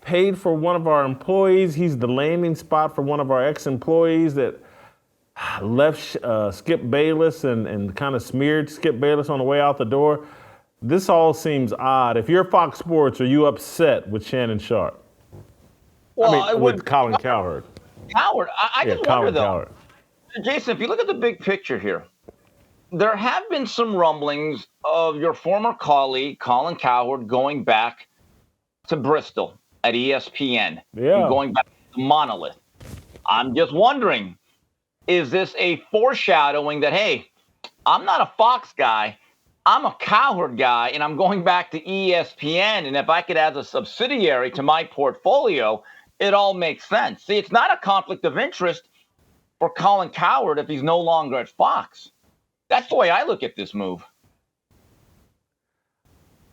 paid for one of our employees. He's the landing spot for one of our ex-employees that left Skip Bayless and kind of smeared Skip Bayless on the way out the door. This all seems odd. If you're Fox Sports, are you upset with Shannon Sharp? Well, with Colin Cowherd. I just wonder, though. Cowherd. Jason, if you look at the big picture here, there have been some rumblings of your former colleague, Colin Cowherd, going back to Bristol at ESPN. Yeah. And going back to Monolith. I'm just wondering, is this a foreshadowing that, hey, I'm not a Fox guy, I'm a Cowherd guy, and I'm going back to ESPN, and if I could add a subsidiary to my portfolio, it all makes sense. See, it's not a conflict of interest for Colin Cowherd if he's no longer at Fox. That's the way I look at this move.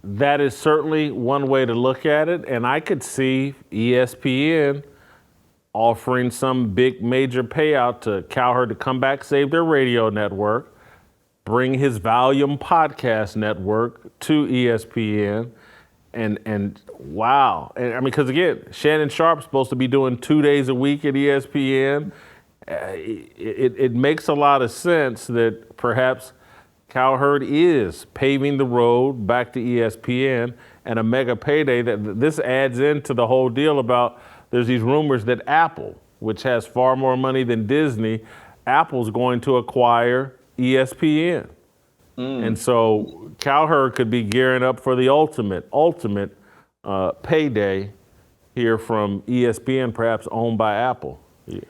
That is certainly one way to look at it, and I could see ESPN offering some big major payout to Cowherd to come back, save their radio network, bring his Volume podcast network to ESPN, and wow. And I mean, because again, Shannon Sharp's supposed to be doing 2 days a week at ESPN. It makes a lot of sense that perhaps Cowherd is paving the road back to ESPN and a mega payday. That this adds into the whole deal about there's these rumors that Apple, which has far more money than Disney, Apple's going to acquire ESPN. And so Cowherd could be gearing up for the ultimate payday here from ESPN, perhaps owned by Apple. Yeah.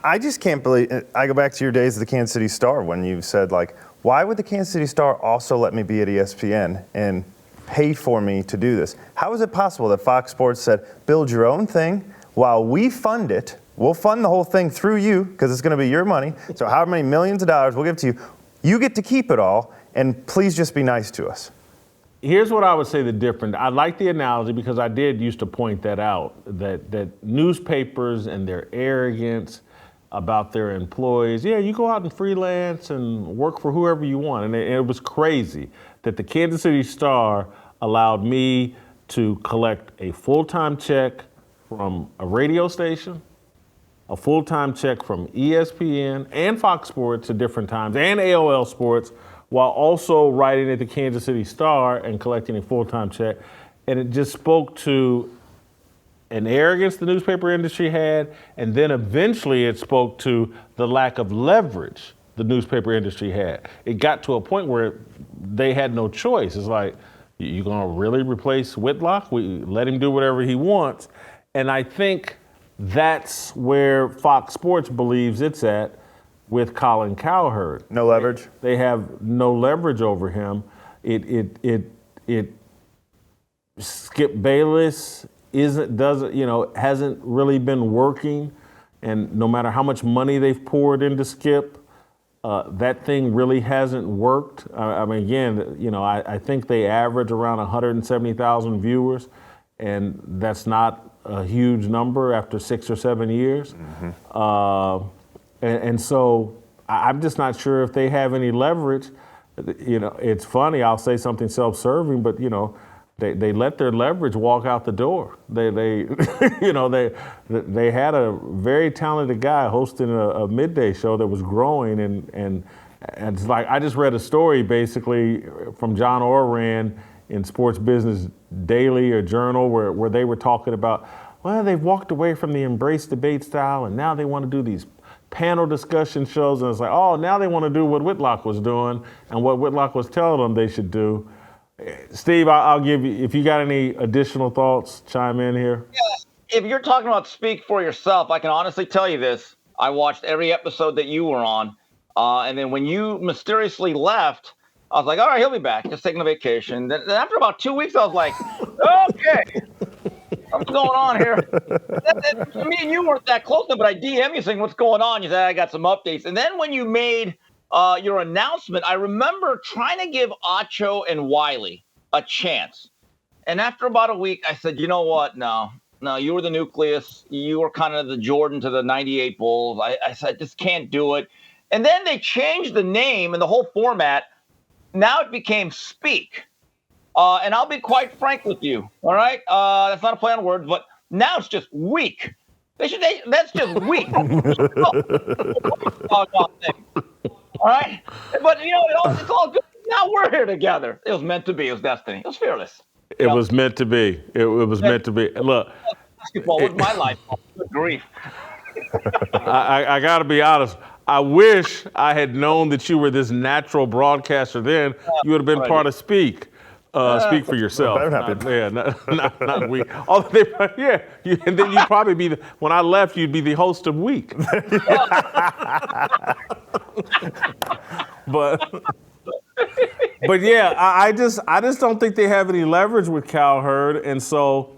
I just can't believe, I go back to your days at the Kansas City Star when you said, like, why would the Kansas City Star also let me be at ESPN and pay for me to do this? How is it possible that Fox Sports said, build your own thing while we fund it? We'll fund the whole thing through you because it's going to be your money. So however many millions of dollars we'll give to you, you get to keep it all, and please just be nice to us. Here's what I would say the difference. I like the analogy because I did used to point that out, that newspapers and their arrogance about their employees. Yeah, you go out and freelance and work for whoever you want. And it was crazy that the Kansas City Star allowed me to collect a full-time check from a radio station, a full-time check from ESPN and Fox Sports at different times, and AOL Sports, while also writing at the Kansas City Star and collecting a full-time check. And it just spoke to an arrogance the newspaper industry had, and then eventually it spoke to the lack of leverage the newspaper industry had. It got to a point where they had no choice. It's like, you gonna really replace Whitlock? We let him do whatever he wants. And I think that's where Fox Sports believes it's at with Colin Cowherd. No leverage? They have no leverage over him. Skip Bayless hasn't really been working, and no matter how much money they've poured into Skip, that thing really hasn't worked. I think they average around 170,000 viewers, and that's not a huge number after 6 or 7 years. Mm-hmm. And so I'm just not sure if they have any leverage. It's funny, I'll say something self-serving, but they let their leverage walk out the door. They had a very talented guy hosting a midday show that was growing, and it's like, I just read a story basically from John Oran in Sports Business Daily or Journal where they were talking about, well, they've walked away from the embrace debate style and now they want to do these panel discussion shows, and it's like, oh, now they want to do what Whitlock was doing and what Whitlock was telling them they should do. Steve, I'll give you, if you got any additional thoughts, chime in here. Yeah, if you're talking about speak for yourself, I can honestly tell you this. I watched every episode that you were on. And then when you mysteriously left, I was like, all right, he'll be back, just taking a vacation. Then after about 2 weeks, I was like, okay, what's going on here? Me and you weren't that close, but I DM you saying, what's going on? You said, I got some updates. And then when you made your announcement, I remember trying to give Acho and Wiley a chance. And after about a week, I said, you know what? No, you were the nucleus. You were kind of the Jordan to the 98 Bulls. I said, I just can't do it. And then they changed the name and the whole format. Now it became Speak. And I'll be quite frank with you. All right. That's not a play on words, but now it's just weak. That's just weak. All right. But, it's all good. Now we're here together. It was meant to be. It was destiny. It was fearless. It was meant to be. It was meant to be. Look. Basketball was my life. Good grief. I got to be honest. I wish I had known that you were this natural broadcaster then. You would have been part of Speak. Speak for yourself. Not we. Oh, and then you'd probably be when I left, you'd be the host of Week. But yeah, I just don't think they have any leverage with Cowherd, and so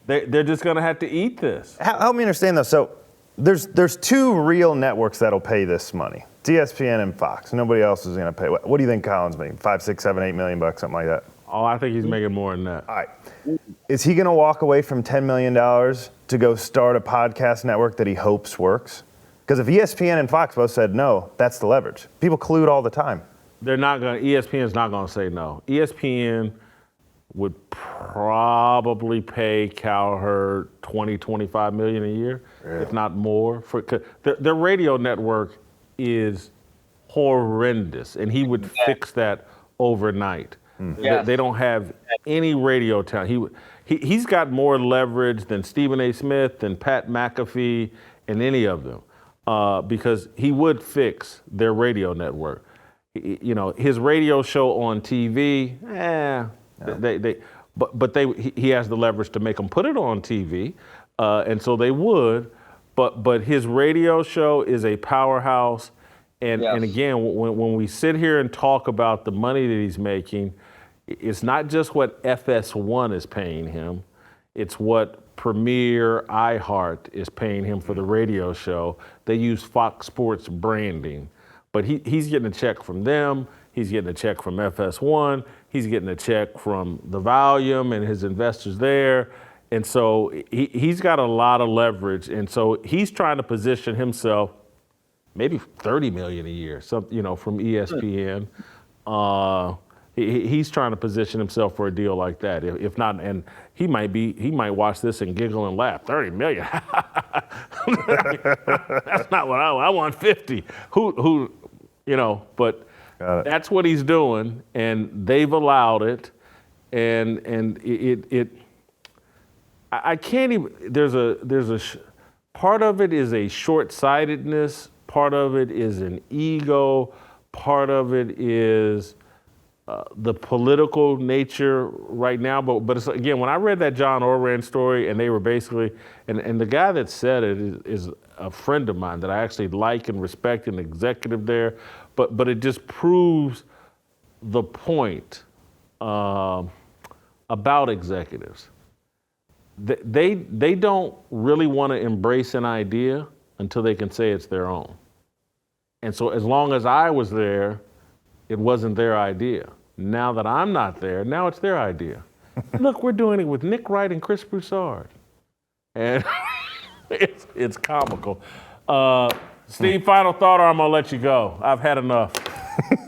they're just gonna have to eat this. Help me understand though. So there's two real networks that'll pay this money. It's ESPN and Fox. Nobody else is gonna pay. What do you think Colin's making? $5, $6, $7, $8 million, something like that? Oh, I think he's making more than that. All right. Is he gonna walk away from $10 million to go start a podcast network that he hopes works? Because if ESPN and Fox both said no, that's the leverage. People collude all the time. ESPN's not gonna say no. ESPN would probably pay Cowherd $20-25 million a year, if not more. Their radio network is horrendous, and he would fix that overnight. Yes. They don't have any radio talent. He's got more leverage than Stephen A. Smith and Pat McAfee and any of them, because he would fix their radio network. His radio show on TV, he has the leverage to make them put it on TV, and so they would. But his radio show is a powerhouse, and again, when we sit here and talk about the money that he's making, it's not just what FS1 is paying him, it's what Premiere iHeart is paying him for the radio show. They use Fox Sports branding, but he's getting a check from them, he's getting a check from FS1, he's getting a check from the Volume and his investors there. And so he's got a lot of leverage, and so he's trying to position himself maybe $30 million a year, from ESPN. He's trying to position himself for a deal like that. If not, and he might watch this and giggle and laugh. 30 million. That's not what I want. 50. Who, but that's what he's doing, and they've allowed it, and I can't even. Part of it is a short-sightedness. Part of it is an ego. Part of it is the political nature right now. But it's, again, when I read that John Oran story, and they were basically, and the guy that said it is a friend of mine that I actually like and respect, an executive there. But it just proves the point about executives. They don't really want to embrace an idea until they can say it's their own. And so as long as I was there, it wasn't their idea. Now that I'm not there, now it's their idea. Look, we're doing it with Nick Wright and Chris Broussard. And it's comical. Steve, final thought, or I'm gonna let you go. I've had enough.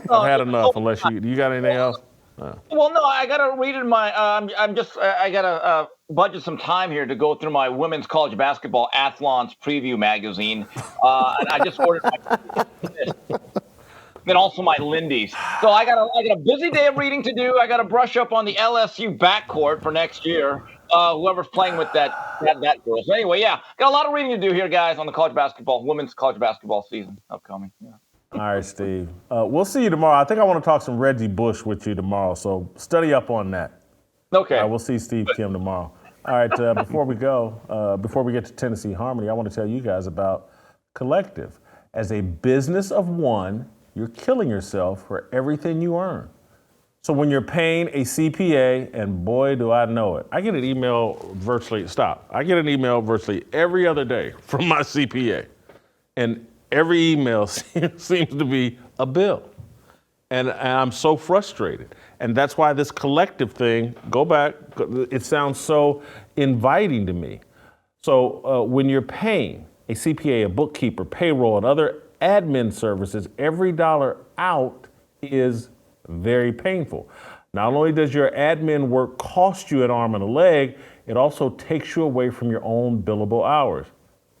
Unless you got anything else? Well, no, I gotta read in my. I gotta budget some time here to go through my women's college basketball Athlons preview magazine. And I just ordered my. Then also my Lindy's. So I got a busy day of reading to do. I got to brush up on the LSU backcourt for next year. Whoever's playing with that girl. So anyway, yeah, got a lot of reading to do here, guys, on the women's college basketball season upcoming. Yeah. All right, Steve. We'll see you tomorrow. I think I want to talk some Reggie Bush with you tomorrow, so study up on that. Okay. We'll see Steve Kim tomorrow. All right, before we get to Tennessee Harmony, I want to tell you guys about Collective. As a business of one, you're killing yourself for everything you earn. So when you're paying a CPA, and boy, do I know it. I get an email virtually every other day from my CPA. And every email seems to be a bill. And I'm so frustrated. And that's why this Collective thing, go back, it sounds so inviting to me. So when you're paying a CPA, a bookkeeper, payroll, and other admin services, every dollar out is very painful. Not only does your admin work cost you an arm and a leg, it also takes you away from your own billable hours.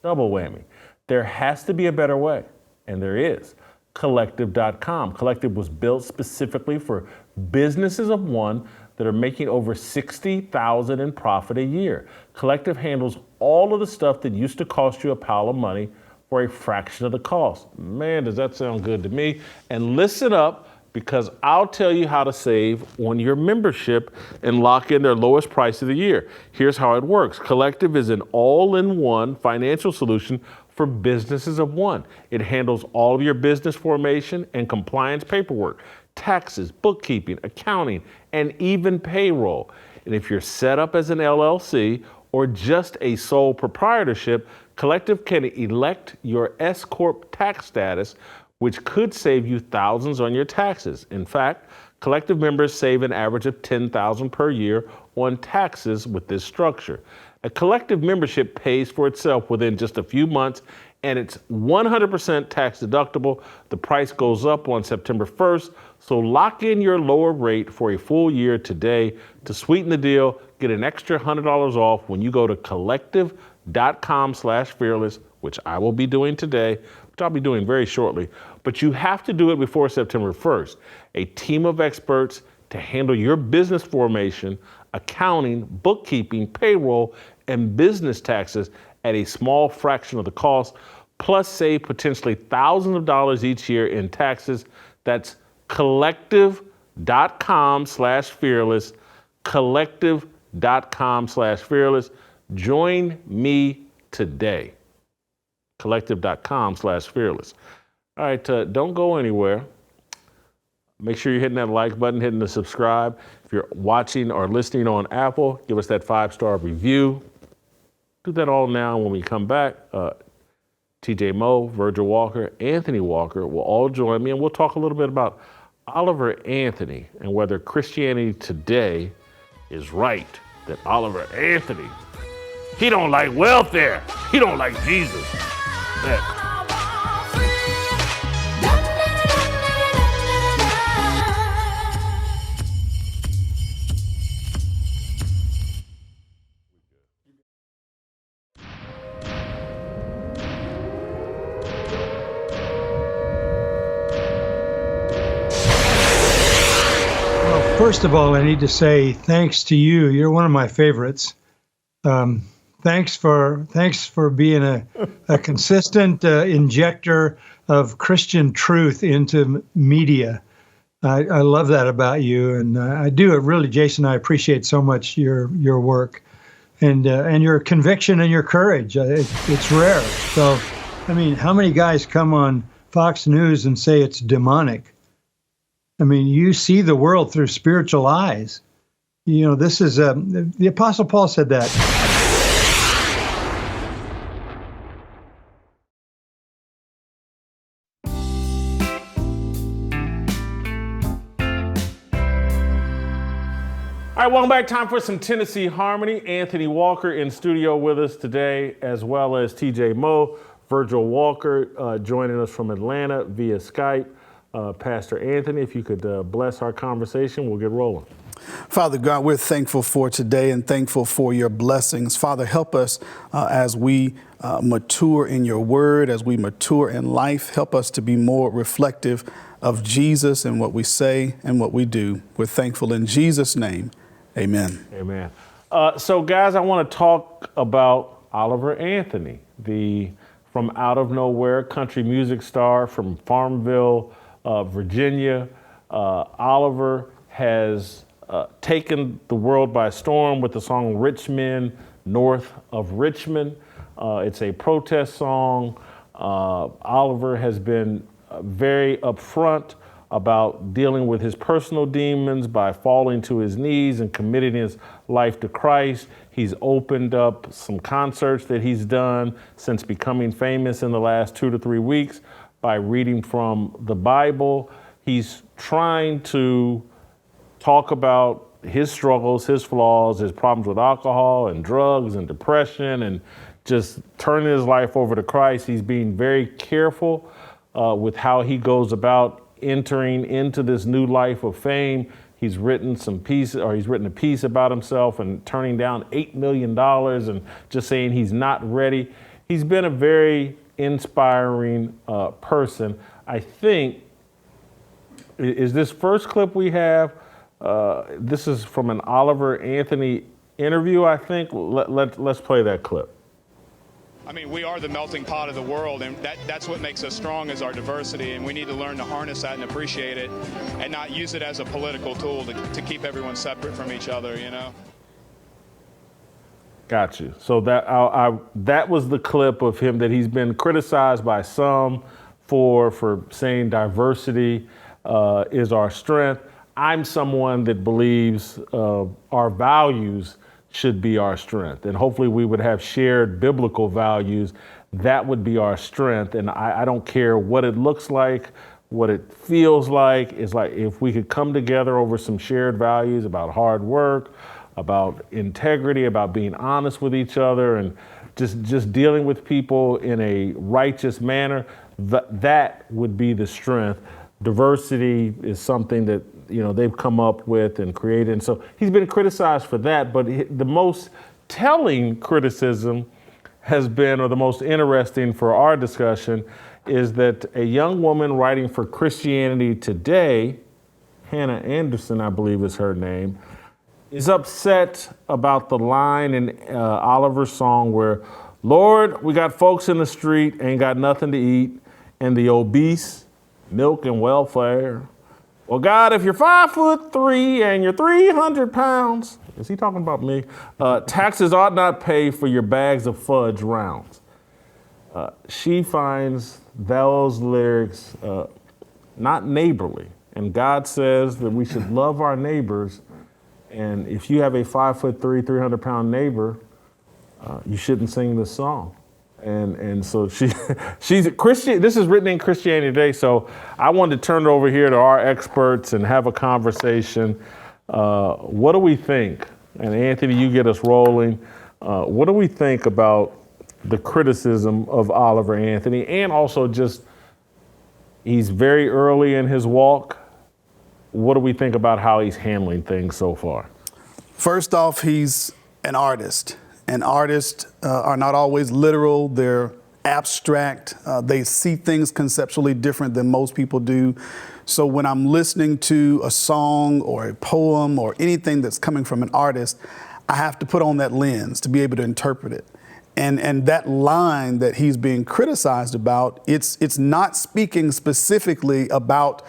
Double whammy. There has to be a better way, and there is. Collective.com. Collective was built specifically for businesses of one that are making over $60,000 in profit a year. Collective handles all of the stuff that used to cost you a pile of money for a fraction of the cost. Man, does that sound good to me? And listen up, because I'll tell you how to save on your membership and lock in their lowest price of the year. Here's how it works. Collective is an all-in-one financial solution for businesses of one. It handles all of your business formation and compliance paperwork, taxes, bookkeeping, accounting, and even payroll. And if you're set up as an LLC or just a sole proprietorship, Collective can elect your S-Corp tax status, which could save you thousands on your taxes. In fact, Collective members save an average of $10,000 per year on taxes with this structure. A Collective membership pays for itself within just a few months, and it's 100% tax deductible. The price goes up on September 1st, so lock in your lower rate for a full year today. To sweeten the deal, get an extra $100 off when you go to collective.com/fearless, which I will be doing today, which I'll be doing very shortly. But you have to do it before September 1st. A team of experts to handle your business formation, accounting, bookkeeping, payroll, and business taxes at a small fraction of the cost, plus save potentially thousands of dollars each year in taxes. That's collective.com/fearless, collective.com/fearless. Join me today. Collective.com/fearless. All right, don't go anywhere. Make sure you're hitting that like button, hitting the subscribe. If you're watching or listening on Apple, give us that 5-star review. Do that all now. When we come back, TJ Moe, Virgil Walker, Anthony Walker will all join me, and we'll talk a little bit about Oliver Anthony and whether Christianity today is right that Oliver Anthony, he don't like welfare. He don't like Jesus. Next. first of all, I need to say thanks to you. You're one of my favorites. Thanks for being a consistent injector of Christian truth into media. I love that about you, and I do. Really, Jason, I appreciate so much your work, and your conviction and your courage. It's rare. So, I mean, how many guys come on Fox News and say it's demonic? I mean, you see the world through spiritual eyes. You know, this is the Apostle Paul said that. All right, welcome back. Time for some Tennessee Harmony. Anthony Walker in studio with us today, as well as TJ Moe. Virgil Walker joining us from Atlanta via Skype. Pastor Anthony, if you could bless our conversation, we'll get rolling. Father God, we're thankful for today and thankful for your blessings. Father, help us as we mature in your word, as we mature in life. Help us to be more reflective of Jesus and what we say and what we do. We're thankful in Jesus' name. Amen. Amen. So, guys, I want to talk about Oliver Anthony, the from out of nowhere country music star from Farmville, Virginia. Oliver has taken the world by storm with the song Rich Men North of Richmond. It's a protest song. Oliver has been very upfront about dealing with his personal demons by falling to his knees and committing his life to Christ. He's opened up some concerts that he's done since becoming famous in the last 2 to 3 weeks by reading from the Bible. He's trying to talk about his struggles, his flaws, his problems with alcohol and drugs and depression and just turning his life over to Christ. He's being very careful with how he goes about entering into this new life of fame. He's written a piece about himself and turning down $8 million and just saying he's not ready. He's been a very inspiring person. I think, is this first clip we have, this is from an Oliver Anthony interview, I think. Let's play that clip. I mean, we are the melting pot of the world, and that's what makes us strong is our diversity, and we need to learn to harness that and appreciate it and not use it as a political tool to keep everyone separate from each other, you know? Got you. So that was the clip of him that he's been criticized by some for saying diversity is our strength. I'm someone that believes our values should be our strength. And hopefully we would have shared biblical values. That would be our strength. And I don't care what it looks like, what it feels like. It's like if we could come together over some shared values about hard work, about integrity, about being honest with each other, and just dealing with people in a righteous manner, that would be the strength. Diversity is something that they've come up with and created. And so he's been criticized for that, but the most telling criticism has been, or the most interesting for our discussion, is that a young woman writing for Christianity Today, Hannah Anderson, I believe is her name, is upset about the line in Oliver's song where, Lord, we got folks in the street, ain't got nothing to eat, and the obese, milk and welfare. Well, God, if you're 5'3" and you're 300 pounds, is he talking about me? Taxes ought not pay for your bags of fudge rounds. She finds those lyrics not neighborly. And God says that we should love our neighbors. And if you have a 5'3", 300-pound neighbor, you shouldn't sing this song. And so she's a Christian. This is written in Christianity Today. So I wanted to turn it over here to our experts and have a conversation. What do we think? And Anthony, you get us rolling. What do we think about the criticism of Oliver Anthony? And also just, he's very early in his walk. What do we think about how he's handling things so far? First off, he's an artist. And artists are not always literal. They're abstract. They see things conceptually different than most people do. So when I'm listening to a song or a poem or anything that's coming from an artist, I have to put on that lens to be able to interpret it. And that line that he's being criticized about, it's not speaking specifically about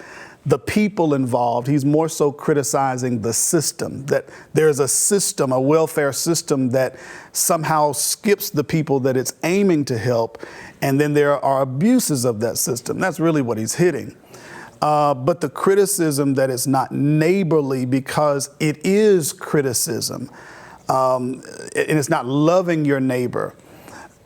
the people involved. He's more so criticizing the system, that there's a system, a welfare system that somehow skips the people that it's aiming to help. And then there are abuses of that system. That's really what he's hitting. But the criticism that it's not neighborly because it is criticism, and it's not loving your neighbor.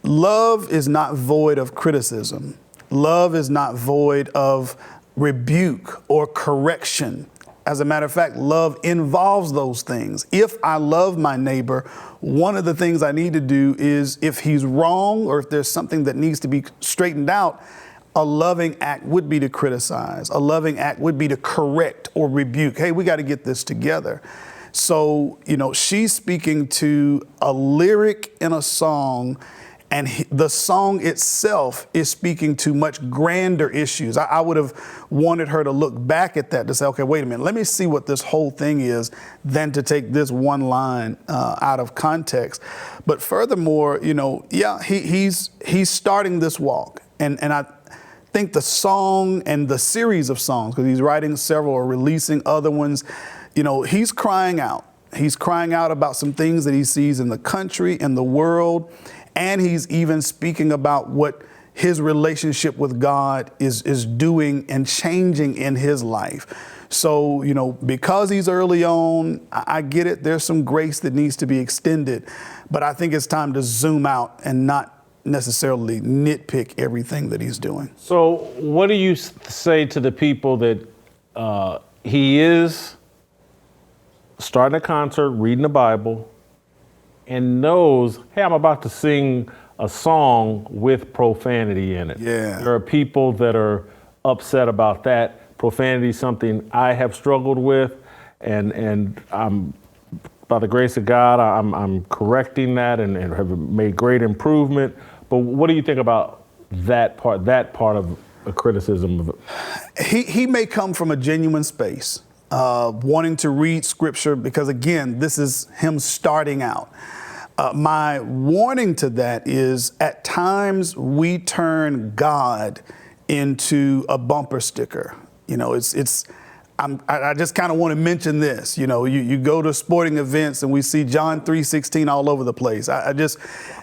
Love is not void of criticism. Love is not void of rebuke or correction. As a matter of fact, love involves those things. If I love my neighbor, one of the things I need to do is, if he's wrong or if there's something that needs to be straightened out, a loving act would be to criticize. A loving act would be to correct or rebuke. Hey, we got to get this together. So, she's speaking to a lyric in a song, and the song itself is speaking to much grander issues. I would have wanted her to look back at that to say, okay, wait a minute, let me see what this whole thing is, than to take this one line out of context. But furthermore, he's starting this walk. And I think the song and the series of songs, because he's writing several or releasing other ones, he's crying out. He's crying out about some things that he sees in the country and the world. And he's even speaking about what his relationship with God is doing and changing in his life. So, because he's early on, I get it. There's some grace that needs to be extended. But I think it's time to zoom out and not necessarily nitpick everything that he's doing. So what do you say to the people that he is starting a concert, reading the Bible, and knows, hey, I'm about to sing a song with profanity in it? Yeah. There are people that are upset about that. Profanity is something I have struggled with, and I'm, by the grace of God, I'm correcting that and have made great improvement. But what do you think about that part of a criticism of it? He may come from a genuine space, wanting to read scripture, because again, this is him starting out. My warning to that is, at times we turn God into a bumper sticker. I just kind of want to mention this. You go to sporting events and we see John 3:16 all over the place.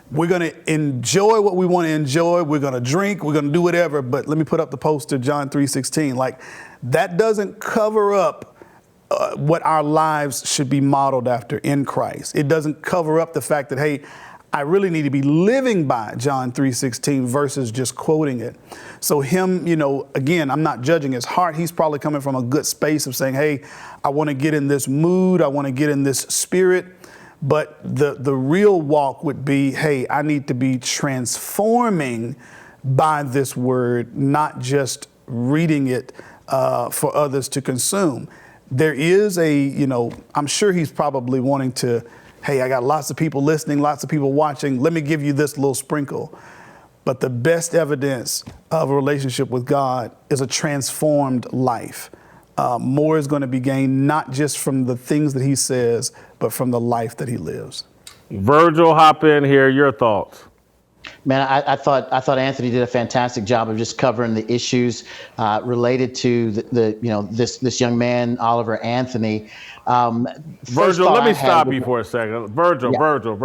We're going to enjoy what we want to enjoy. We're going to drink. We're going to do whatever. But let me put up the poster, John 3:16. Like, that doesn't cover up what our lives should be modeled after in Christ. It doesn't cover up the fact that, hey, I really need to be living by John 3:16 versus just quoting it. So him, again, I'm not judging his heart. He's probably coming from a good space of saying, hey, I want to get in this mood. I want to get in this spirit. But the real walk would be, hey, I need to be transforming by this word, not just reading it for others to consume. There is I'm sure he's probably wanting to, hey, I got lots of people listening, lots of people watching. Let me give you this little sprinkle. But the best evidence of a relationship with God is a transformed life. More is going to be gained, not just from the things that he says, but from the life that he lives. Virgil, hop in here. Your thoughts. Man, I thought Anthony did a fantastic job of just covering the issues related to this young man, Oliver Anthony. Virgil, let me stop you for a second. Virgil,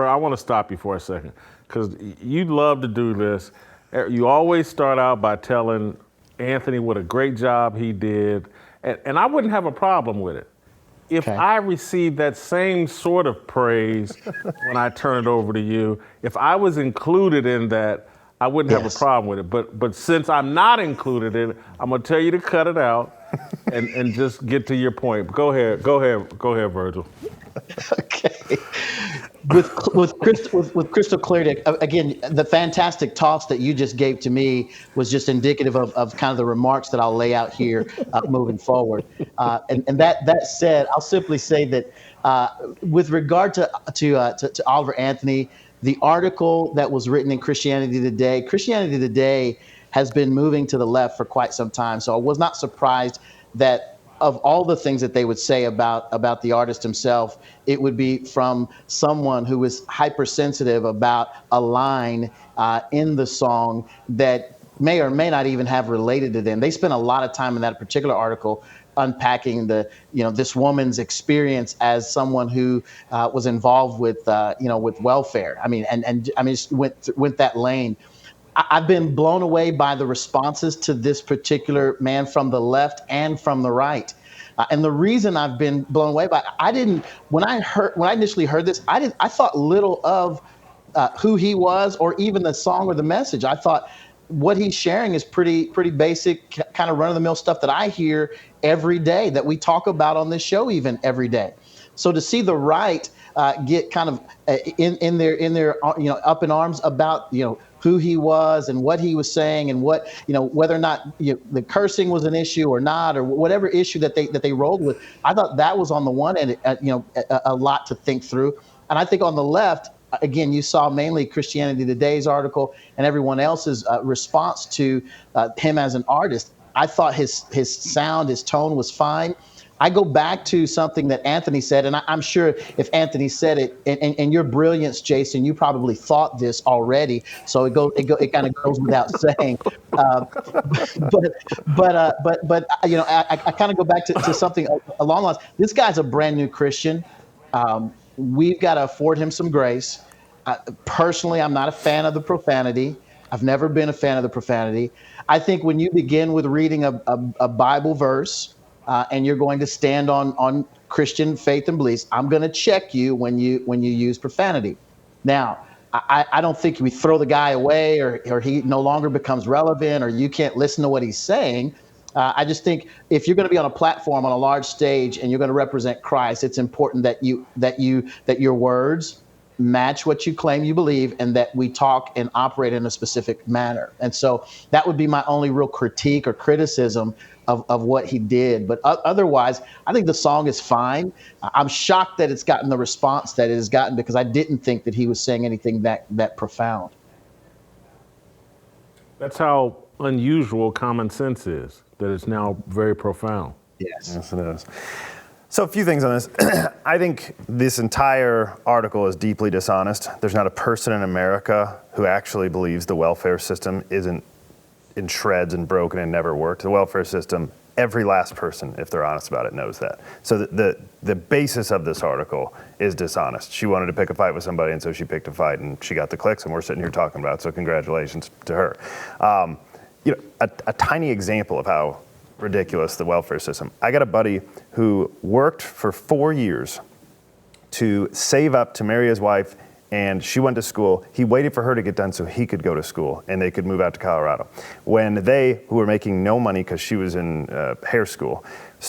I want to stop you for a second, because you love to do this. You always start out by telling Anthony what a great job he did, and I wouldn't have a problem with it if I received that same sort of praise when I turned over to you. If I was included in that, I wouldn't have a problem with it. But since I'm not included in it, I'm gonna tell you to cut it out and just get to your point. Go ahead, Virgil. Okay. With crystal clarity, again, the fantastic toss that you just gave to me was just indicative of kind of the remarks that I'll lay out here moving forward. And that said, I'll simply say that with regard to Oliver Anthony, the article that was written in Christianity Today has been moving to the left for quite some time. So I was not surprised that of all the things that they would say about the artist himself, it would be from someone who is hypersensitive about a line in the song that may or may not even have related to them. They spent a lot of time in that particular article unpacking this woman's experience as someone who was involved with with welfare. I mean, and I mean, just went that lane. I've been blown away by the responses to this particular man from the left and from the right. And the reason I've been blown away by when I initially heard this, I thought little of who he was or even the song or the message. I thought what he's sharing is pretty basic, kind of run-of-the-mill stuff that I hear every day, that we talk about on this show even every day. So to see the right get kind of in their up in arms about who he was and what he was saying and what whether or not the cursing was an issue or not, or whatever issue that they rolled with, I thought that was on the one end a lot to think through. And I think on the left, again, you saw mainly Christianity Today's article and everyone else's response to him as an artist. I thought his sound, his tone was fine. I go back to something that Anthony said, and I'm sure if Anthony said it, and your brilliance, Jason, you probably thought this already, so it kind of goes without saying. But I kind of go back to something along those lines. This guy's a brand new Christian. We've got to afford him some grace. Personally, I'm not a fan of the profanity. I've never been a fan of the profanity. I think when you begin with reading a Bible verse, and you're going to stand on Christian faith and beliefs, I'm going to check you when you use profanity. Now, I don't think we throw the guy away or he no longer becomes relevant or you can't listen to what he's saying. I just think if you're going to be on a platform on a large stage and you're going to represent Christ, it's important that your words match what you claim you believe and that we talk and operate in a specific manner. And so that would be my only real critique or criticism of what he did. But otherwise, I think the song is fine. I'm shocked that it's gotten the response that it has gotten because I didn't think that he was saying anything that profound. That's how unusual common sense is, that it's now very profound. Yes, it is. So a few things on this. I think this entire article is deeply dishonest. There's not a person in America who actually believes the welfare system isn't in shreds and broken and never worked. The welfare system, every last person, if they're honest about it, knows that. So the basis of this article is dishonest. She wanted to pick a fight with somebody, and so she picked a fight, and she got the clicks, and we're sitting here talking about it, so congratulations to her. A tiny example of how ridiculous the welfare system. I got a buddy who worked for 4 years to save up to marry his wife, and she went to school. He waited for her to get done so he could go to school and they could move out to Colorado. When they, who were making no money because she was in hair school,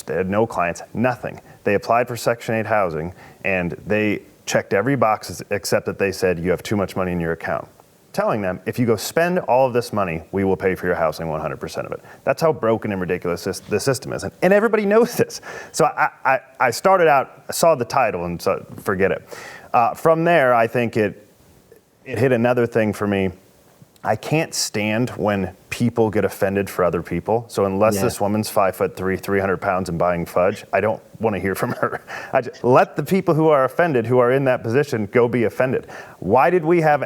had no clients, nothing, they applied for Section 8 housing and they checked every box except that they said, you have too much money in your account. Telling them, if you go spend all of this money, we will pay for your housing 100% of it. That's how broken and ridiculous the system is. And everybody knows this. So I started out, I saw the title and so forget it. From there, I think it hit another thing for me. I can't stand when people get offended for other people. So unless this woman's 5'3", 300 pounds and buying fudge, I don't want to hear from her. Let the people who are offended, who are in that position, go be offended. Why did we have,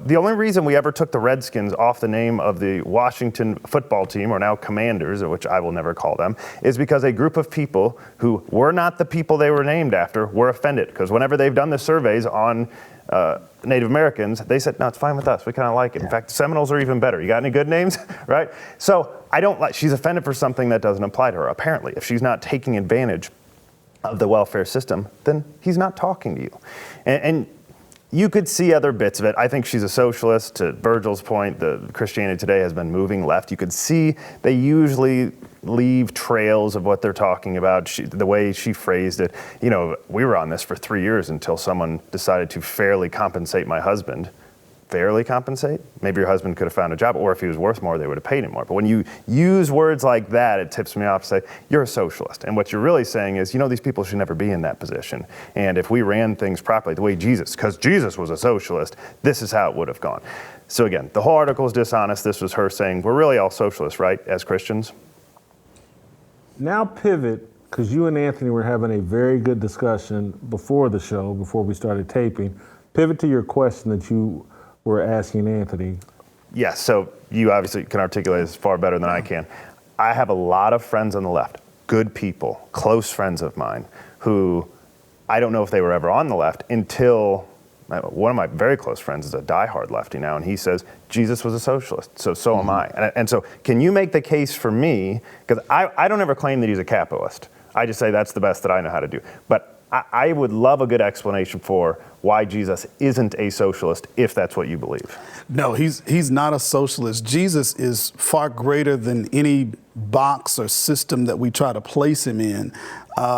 the only reason we ever took the Redskins off the name of the Washington football team, or now Commanders, which I will never call them, is because a group of people who were not the people they were named after were offended. Because whenever they've done the surveys on Native Americans, they said, no, it's fine with us. We kind of like it. In fact, Seminoles are even better. You got any good names, right? So I don't like, she's offended for something that doesn't apply to her. Apparently, if she's not taking advantage of the welfare system, then he's not talking to you. And you could see other bits of it. I think she's a socialist. To Virgil's point, the Christianity Today has been moving left. You could see they usually leave trails of what they're talking about. The way she phrased it, we were on this for 3 years until someone decided to fairly compensate my husband. fairly compensate. Maybe your husband could have found a job, or if he was worth more, they would have paid him more. But when you use words like that, it tips me off to say, you're a socialist. And what you're really saying is, these people should never be in that position. And if we ran things properly, the way because Jesus was a socialist, this is how it would have gone. So again, the whole article is dishonest. This was her saying, we're really all socialists, right, as Christians? Now pivot, because you and Anthony were having a very good discussion before the show, before we started taping. Pivot to your question that you were asking Anthony. Yes, so you obviously can articulate this far better than I can. I have a lot of friends on the left, good people, close friends of mine, who I don't know if they were ever on the left until one of my very close friends is a diehard lefty now, and he says, Jesus was a socialist, so am I. And so can you make the case for me, because I don't ever claim that he's a capitalist. I just say that's the best that I know how to do. But I would love a good explanation for why Jesus isn't a socialist, if that's what you believe. No, he's not a socialist. Jesus is far greater than any box or system that we try to place him in.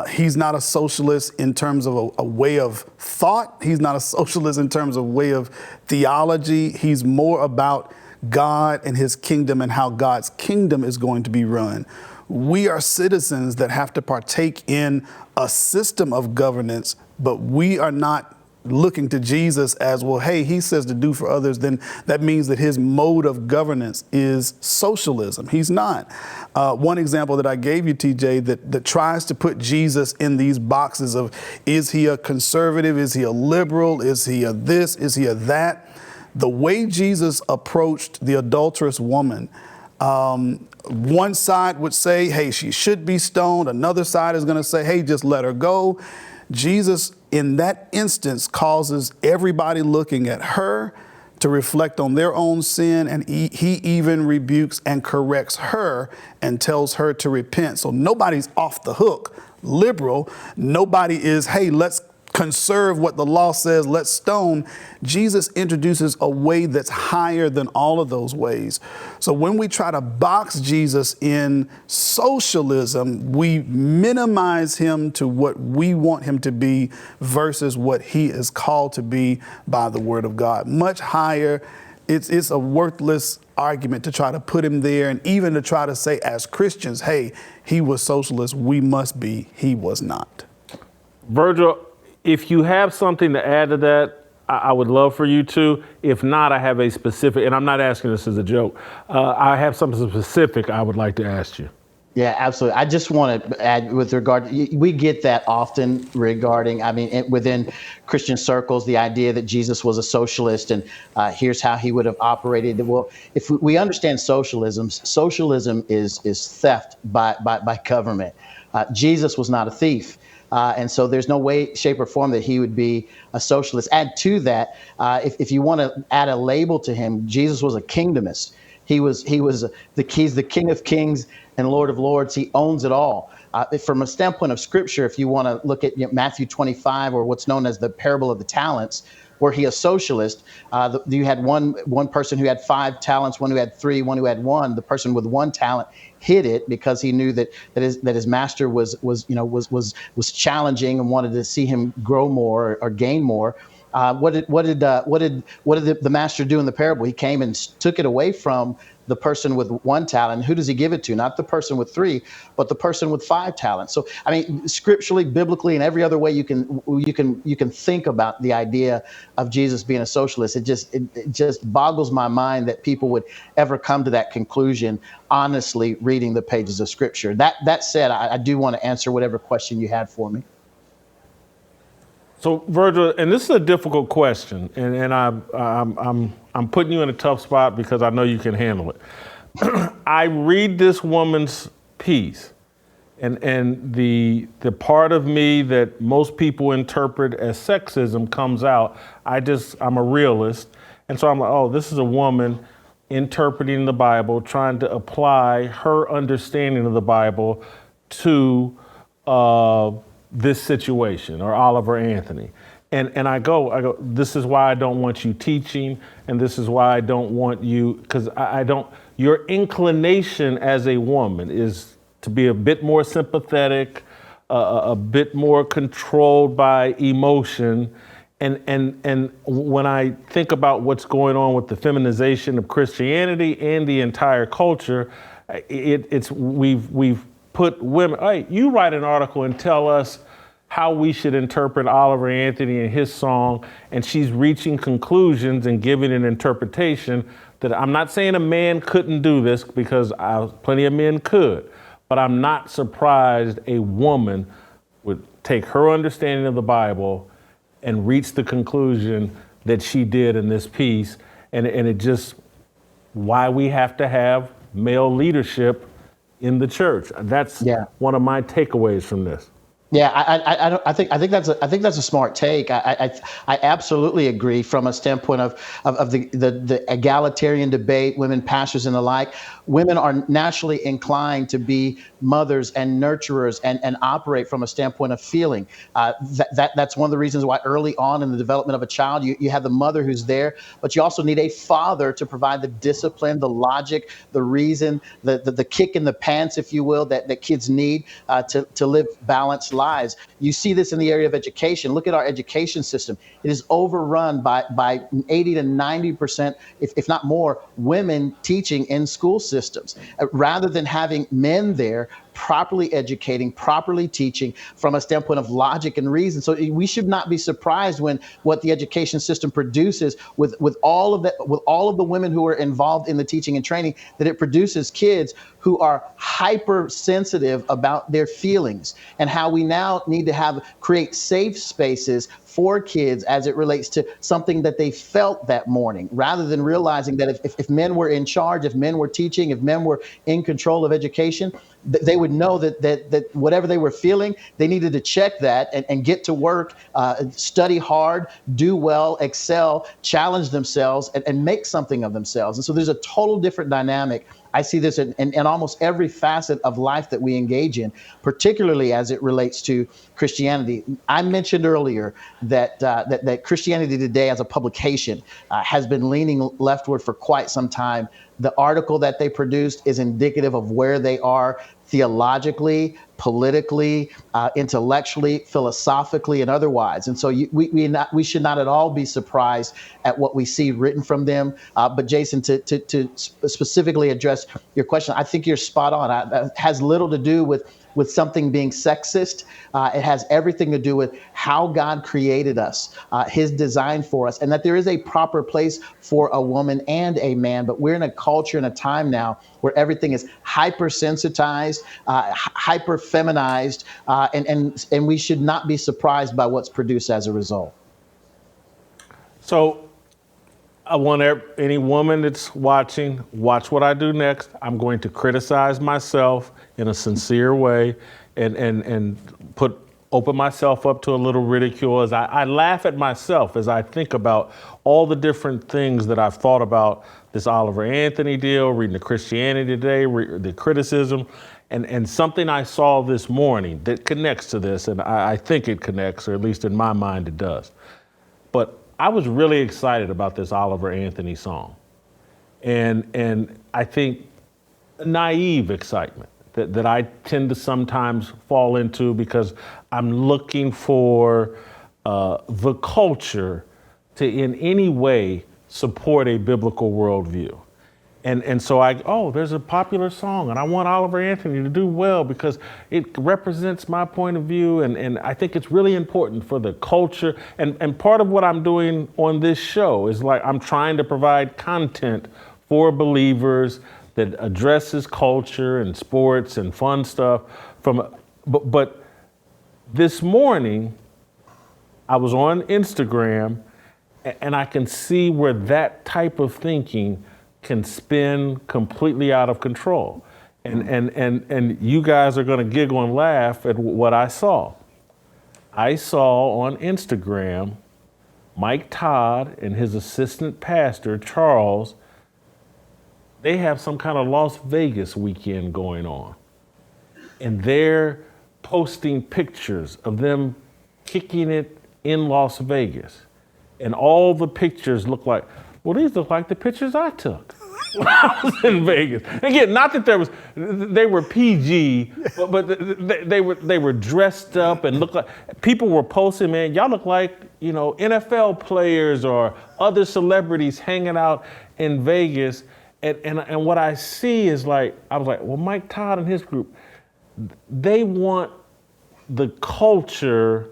He's not a socialist in terms of a way of thought. He's not a socialist in terms of way of theology. He's more about God and his kingdom and how God's kingdom is going to be run. We are citizens that have to partake in a system of governance, but we are not looking to Jesus as, well, hey, he says to do for others, then that means that his mode of governance is socialism. He's not. One example that I gave you, TJ, that tries to put Jesus in these boxes of, is he a conservative? Is he a liberal? Is he a this? Is he a that? The way Jesus approached the adulterous woman, one side would say, hey, she should be stoned. Another side is going to say, hey, just let her go. Jesus, in that instance, causes everybody looking at her to reflect on their own sin, and he even rebukes and corrects her and tells her to repent. So nobody's off the hook liberal. Nobody is, hey, let's conserve what the law says, let's stone. Jesus introduces a way that's higher than all of those ways. So when we try to box Jesus in socialism, we minimize him to what we want him to be versus what he is called to be by the word of God. Much higher. It's a worthless argument to try to put him there, and even to try to say as Christians, hey, he was socialist, we must be. He was not. Virgil, if you have something to add to that, I would love for you to. If not, I have a specific, and I'm not asking this as a joke, I have something specific I would like to ask you. Yeah, absolutely. I just want to add with regard, we get that often regarding, within Christian circles, the idea that Jesus was a socialist and here's how he would have operated. Well, if we understand socialism is theft by government. Jesus was not a thief. And so there's no way, shape, or form that he would be a socialist. Add to that, if you want to add a label to him, Jesus was a kingdomist. He's the King of Kings and Lord of Lords. He owns it all. From a standpoint of Scripture, if you want to look at Matthew 25, or what's known as the parable of the talents, were he a socialist? You had one person who had 5 talents, one who had 3, one who had 1. The person with 1 talent hid it because he knew that his master was challenging and wanted to see him grow more or gain more. What did the master do in the parable? He came and took it away from the person with 1 talent. Who does he give it to? Not the person with 3, but the person with 5 talents. So, scripturally, biblically, and every other way you can think about the idea of Jesus being a socialist. It just boggles my mind that people would ever come to that conclusion, honestly, reading the pages of Scripture. That said, I do want to answer whatever question you had for me. So, Virgil, and this is a difficult question, and I'm putting you in a tough spot because I know you can handle it. I read this woman's piece, and the part of me that most people interpret as sexism comes out. I'm a realist, and so I'm like, oh, this is a woman interpreting the Bible, trying to apply her understanding of the Bible to this situation, or Oliver Anthony. And I go, this is why I don't want you teaching, and this is why I don't want you, because your inclination as a woman is to be a bit more sympathetic, a bit more controlled by emotion, And when I think about what's going on with the feminization of Christianity and the entire culture, we've put women. Hey, you write an article and tell us how we should interpret Oliver Anthony and his song, and she's reaching conclusions and giving an interpretation that I'm not saying a man couldn't do this, because plenty of men could, but I'm not surprised a woman would take her understanding of the Bible and reach the conclusion that she did in this piece. And it just, why we have to have male leadership in the church. That's one of my takeaways from this. Yeah, I think that's a smart take. I absolutely agree from a standpoint of the egalitarian debate, women pastors and the like. Women are naturally inclined to be mothers and nurturers and operate from a standpoint of feeling. That's one of the reasons why early on in the development of a child, you have the mother who's there, but you also need a father to provide the discipline, the logic, the reason, the kick in the pants, if you will, that kids need to live balanced lives. You see this in the area of education. Look at our education system. It is overrun by 80 to 90%, if not more, women teaching in school systems, rather than having men there properly educating, properly teaching from a standpoint of logic and reason. So we should not be surprised when what the education system produces with all of the women who are involved in the teaching and training, that it produces kids who are hypersensitive about their feelings, and how we now need to create safe spaces for kids as it relates to something that they felt that morning, rather than realizing that if men were in charge, if men were teaching, if men were in control of education, they would know that whatever they were feeling, they needed to check that and get to work, study hard, do well, excel, challenge themselves, and make something of themselves. And so there's a total different dynamic. I see this in almost every facet of life that we engage in, particularly as it relates to Christianity. I mentioned earlier that Christianity Today as a publication has been leaning leftward for quite some time. The article that they produced is indicative of where they are theologically, politically, intellectually, philosophically, and otherwise. And so we should not at all be surprised at what we see written from them. But Jason, to specifically address your question, I think you're spot on. It has little to do with something being sexist. It has everything to do with how God created us, his design for us, and that there is a proper place for a woman and a man. But we're in a culture and a time now where everything is hypersensitized, hyper feminized, and we should not be surprised by what's produced as a result. So I want any woman that's watching, watch what I do next. I'm going to criticize myself in a sincere way and open myself up to a little ridicule as I laugh at myself as I think about all the different things that I've thought about this Oliver Anthony deal, reading the Christianity Today, the criticism, and something I saw this morning that connects to this, and I think it connects, or at least in my mind it does. But I was really excited about this Oliver Anthony song. And I think naive excitement that I tend to sometimes fall into because I'm looking for the culture to in any way support a biblical worldview. And so there's a popular song and I want Oliver Anthony to do well because it represents my point of view. And I think it's really important for the culture. And part of what I'm doing on this show is like, I'm trying to provide content for believers that addresses culture and sports and fun stuff but this morning I was on Instagram and I can see where that type of thinking can spin completely out of control. And you guys are gonna giggle and laugh at what I saw. I saw on Instagram, Mike Todd and his assistant pastor, Charles, they have some kind of Las Vegas weekend going on. And they're posting pictures of them kicking it in Las Vegas. And all the pictures look like, well, these look like the pictures I took. when I was in Vegas. Again, not that they were PG, but they were dressed up and looked like, people were posting, man, y'all look like, NFL players or other celebrities hanging out in Vegas. And what I see is I was like, well, Mike Todd and his group, they want the culture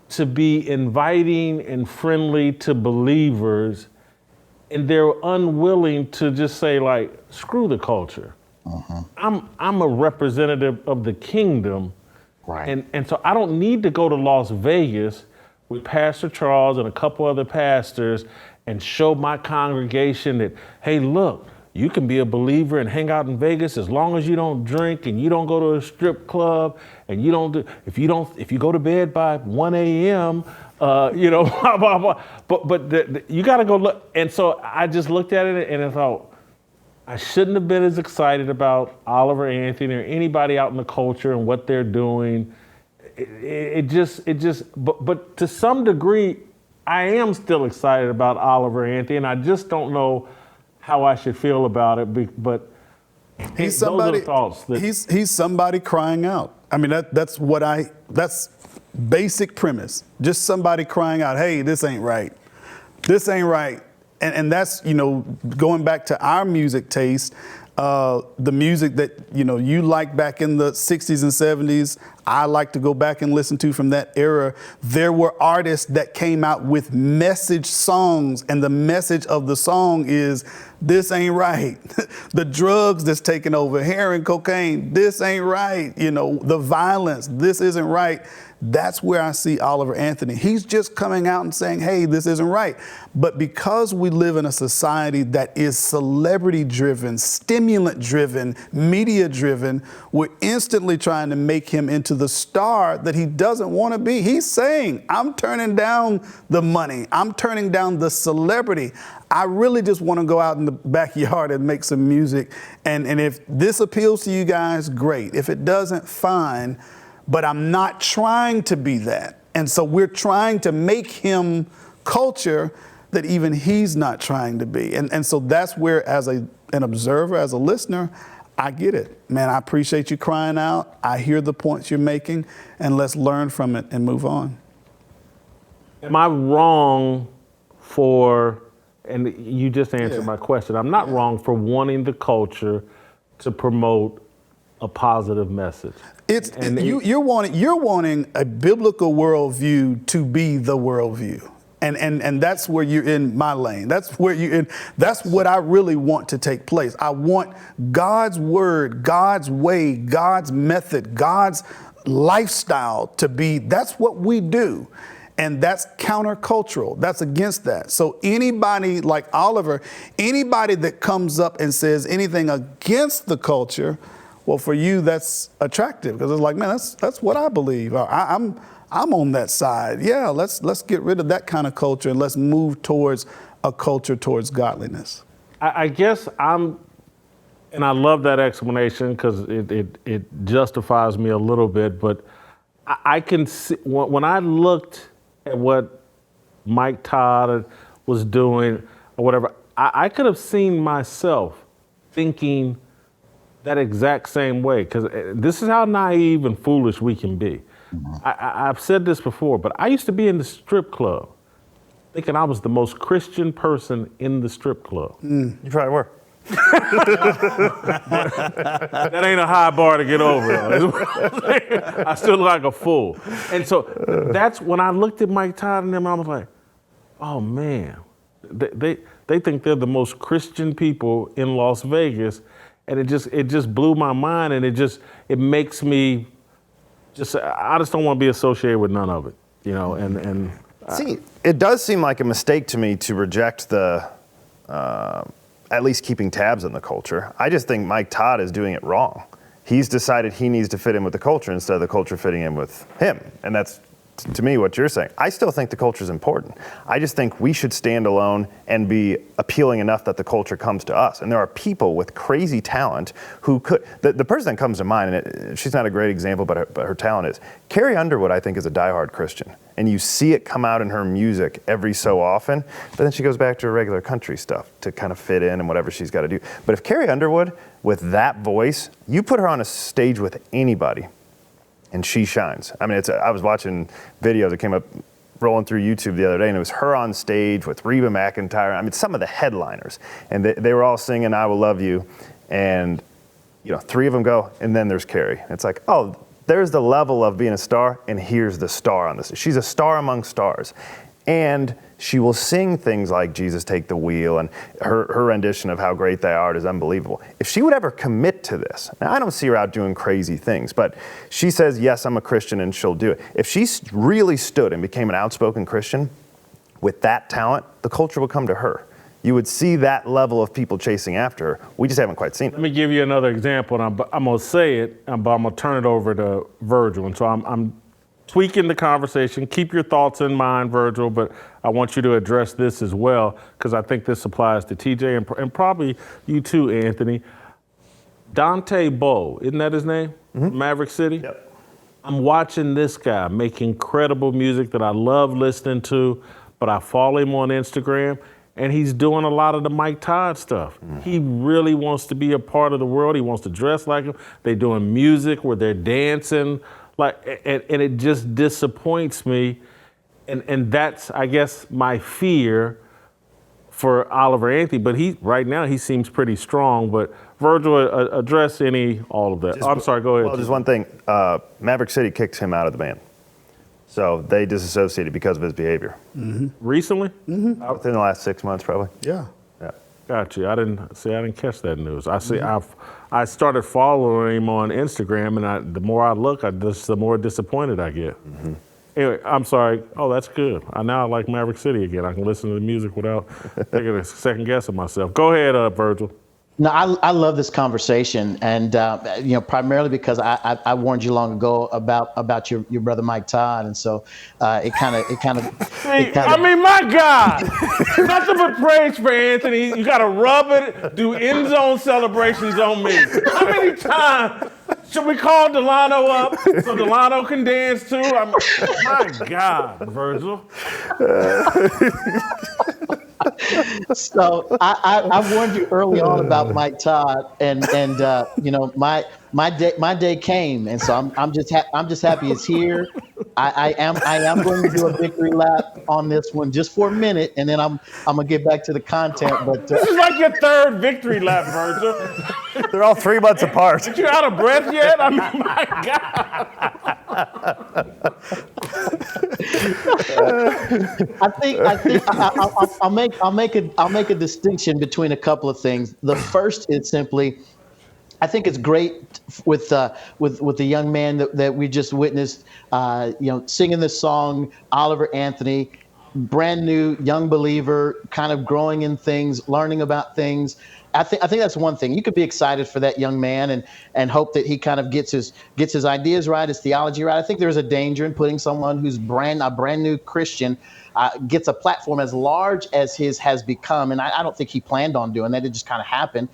to be inviting and friendly to believers, and they're unwilling to just say screw the culture. I'm a representative of the kingdom, Right. and so I don't need to go to Las Vegas with Pastor Charles and a couple other pastors and show my congregation that, hey, look, you can be a believer and hang out in Vegas as long as you don't drink and you don't go to a strip club and you don't do, if you go to bed by 1 a.m., blah, blah, blah. But you got to go look. And so I just looked at it and I thought, I shouldn't have been as excited about Oliver Anthony or anybody out in the culture and what they're doing. But to some degree, I am still excited about Oliver Anthony, and I just don't know how I should feel about it. But He's those are somebody. the thoughts that, He's somebody crying out. I mean, that's basic premise. Just somebody crying out, hey, this ain't right. This ain't right. And that's, going back to our music taste, the music that, you like back in the 60s and 70s, I like to go back and listen to from that era. There were artists that came out with message songs, and the message of the song is, this ain't right. The drugs that's taking over, heroin, cocaine, this ain't right. The violence, this isn't right. That's where I see Oliver Anthony. He's just coming out and saying, hey, this isn't right. But because we live in a society that is celebrity-driven, stimulant-driven, media-driven, we're instantly trying to make him into the star that he doesn't want to be. He's saying, I'm turning down the money. I'm turning down the celebrity. I really just want to go out in the backyard and make some music. And if this appeals to you guys, great. If it doesn't, fine. But I'm not trying to be that. And so we're trying to make him culture that even he's not trying to be. And so that's where, as an observer, as a listener, I get it. Man, I appreciate you crying out. I hear the points you're making, and let's learn from it and move on. am I wrong for, and you just answered my question, I'm not wrong for wanting the culture to promote a positive message. You're wanting a biblical worldview to be the worldview. And that's where you're in my lane. That's where you're in. That's what I really want to take place. I want God's word, God's way, God's method, God's lifestyle to be, that's what we do. And that's countercultural. That's against that. So anybody like Oliver, anybody that comes up and says anything against the culture, well, for you, that's attractive because it's like, man, that's what I believe. I'm on that side. Yeah, let's get rid of that kind of culture and let's move towards a culture towards godliness. I guess and I love that explanation because it justifies me a little bit, but I can see, when I looked at what Mike Todd was doing or whatever, I could have seen myself thinking that exact same way, because this is how naive and foolish we can be. I've said this before, but I used to be in the strip club thinking I was the most Christian person in the strip club. You probably were. That ain't a high bar to get over. I still look like a fool. And so that's when I looked at Mike Todd and them, I was like, oh man, they think they're the most Christian people in Las Vegas. And it just blew my mind, and it makes me I just don't want to be associated with none of it, and See, it does seem like a mistake to me to reject the at least keeping tabs on the culture. I just think Mike Todd is doing it wrong. He's decided he needs to fit in with the culture instead of the culture fitting in with him. And that's to me what you're saying. I still think the culture is important. I just think we should stand alone and be appealing enough that the culture comes to us. And there are people with crazy talent who could. The person that comes to mind, and she's not a great example, but her talent is. Carrie Underwood, I think, is a diehard Christian. And you see it come out in her music every so often, but then she goes back to her regular country stuff to kind of fit in and whatever she's got to do. But if Carrie Underwood, with that voice, you put her on a stage with anybody, and she shines. I mean, I was watching videos that came up rolling through YouTube the other day, and it was her on stage with Reba McEntire. I mean, some of the headliners, and they were all singing "I Will Love You," and three of them go, and then there's Carrie. It's like, oh, there's the level of being a star, and here's the star on this. She's a star among stars, and she will sing things like "Jesus Take the Wheel," and her rendition of "How Great Thou Art" is unbelievable. If she would ever commit to this, now I don't see her out doing crazy things, but she says, yes, I'm a Christian, and she'll do it. If she really stood and became an outspoken Christian with that talent, the culture would come to her. You would see that level of people chasing after her. We just haven't quite seen it. Let me give you another example, and I'm going to say it, but I'm going to turn it over to Virgil. And so I'm tweaking the conversation. Keep your thoughts in mind, Virgil, but I want you to address this as well, because I think this applies to TJ and probably you too, Anthony. Dante Bowe, isn't that his name? Mm-hmm. Maverick City? Yep. I'm watching this guy make incredible music that I love listening to, but I follow him on Instagram, and he's doing a lot of the Mike Todd stuff. Mm. He really wants to be a part of the world. He wants to dress like him. They're doing music where they're dancing. And it just disappoints me. And that's, I guess, my fear for Oliver Anthony. But right now he seems pretty strong. But Virgil, address all of that. I'm sorry, go ahead. Well, just one thing. Maverick City kicked him out of the band. So they disassociated because of his behavior. Mm-hmm. Recently? Mm-hmm. Within the last 6 months, probably. Yeah. Gotcha. I didn't catch that news. I started following him on Instagram, and the more I look, the more disappointed I get. Mm-hmm. Anyway, I'm sorry. Oh, that's good. Now I like Maverick City again. I can listen to the music without taking a second guess of myself. Go ahead, Virgil. No, I love this conversation, and primarily because I warned you long ago about your brother Mike Todd, and so it kind of. I mean, my God, nothing but praise for Anthony. You got to rub it, do end zone celebrations on me. How many times should we call Delano up so Delano can dance too? My God, Virgil. So I warned you early on about Mike Todd, and my day came, and so I'm just happy it's here. I am going to do a victory lap on this one just for a minute, and then I'm gonna get back to the content. But this is like your third victory lap, Virgil. They're all 3 months apart. Are you out of breath yet? I mean, my God. I'll make a distinction between a couple of things. The first is simply, I think it's great with the young man that we just witnessed, singing this song, Oliver Anthony, brand new young believer, kind of growing in things, learning about things. I think that's one thing. You could be excited for that young man and hope that he kind of gets his ideas right, his theology right. I think there's a danger in putting someone who's a brand new Christian gets a platform as large as his has become, and I don't think he planned on doing that. It just kind of happened.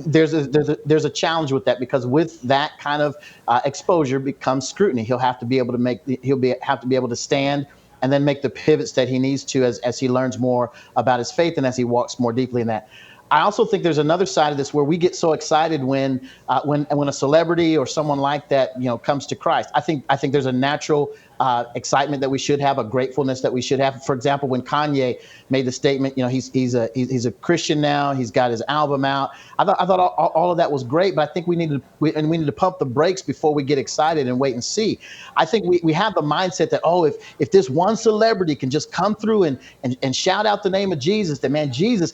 There's a challenge with that, because with that kind of exposure becomes scrutiny. He'll have to be able to stand and then make the pivots that he needs to as he learns more about his faith and as he walks more deeply in that. I also think there's another side of this where we get so excited when a celebrity or someone like that comes to Christ. I think there's a natural excitement that we should have, a gratefulness that we should have. For example, when Kanye made the statement, he's a Christian now, he's got his album out. I thought all of that was great, but I think we need to pump the brakes before we get excited and wait and see. I think we have the mindset that, if this one celebrity can just come through and shout out the name of Jesus, that man, Jesus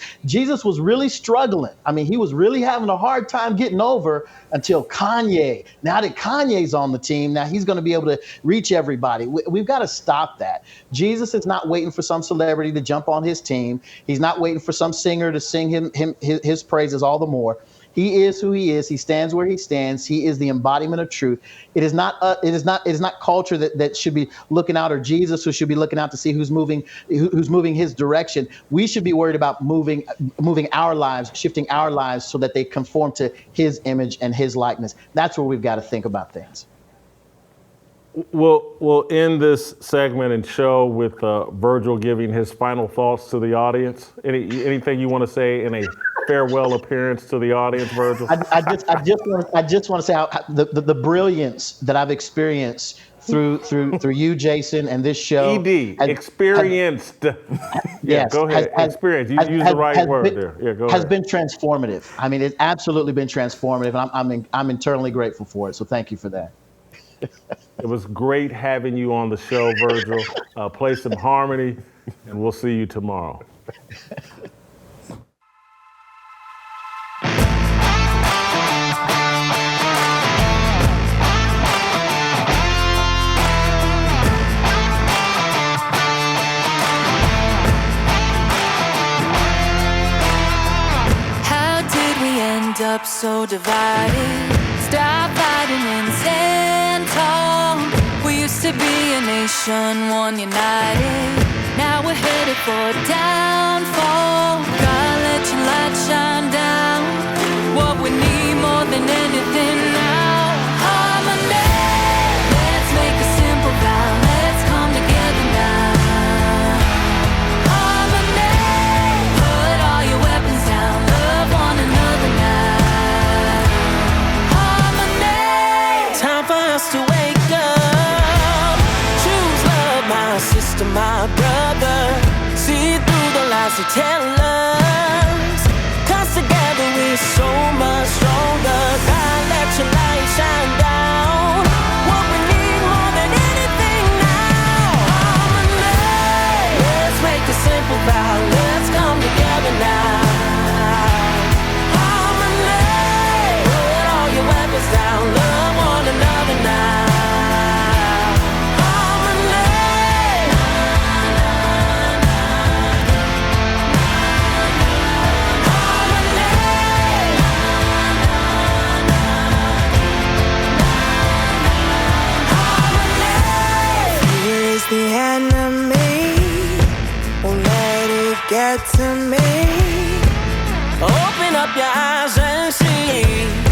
was really struggling. I mean, he was really having a hard time getting over until Kanye. Now that Kanye's on the team, now he's going to be able to reach everybody. We've got to stop that. Jesus is not waiting for some celebrity to jump on his team. He's not waiting for some singer to sing his praises all the more. He is who he is. He stands where he stands. He is the embodiment of truth. It is not culture that should be looking out, or Jesus who should be looking out to see who's moving his direction. We should be worried about moving our lives, shifting our lives so that they conform to his image and his likeness. That's where we've got to think about things. We'll end this segment and show with Virgil giving his final thoughts to the audience. Anything you want to say in a farewell appearance to the audience, Virgil? I just want to say how the brilliance that I've experienced through you, Jason, and this show. Experienced. Yes, go ahead. Experience. You use the right word there. Yeah, go ahead. Has been transformative. I mean, it's absolutely been transformative, and I'm internally grateful for it. So thank you for that. It was great having you on the show, Virgil. Play some harmony, and we'll see you tomorrow. How did we end up so divided? Stop fighting and stand tall. We used to be a nation, one united. Now we're headed for downfall. God, let your light shine down. What we need more than anything now. Harmony. Let's make a simple vow. Let's come together now. Harmony. Put all your weapons down. Love one another now. Harmony. Time for us to wake up. Choose love, my sister, my brother. See through the lies they tell us. 'Cause together we're so much stronger. God, let your light shine down. What we need more than anything now. Harmony. Let's make a simple vow. Let's come together now. Harmony. Put all your weapons down. Love one another now. The enemy won't let it get to me. Open up your eyes and see.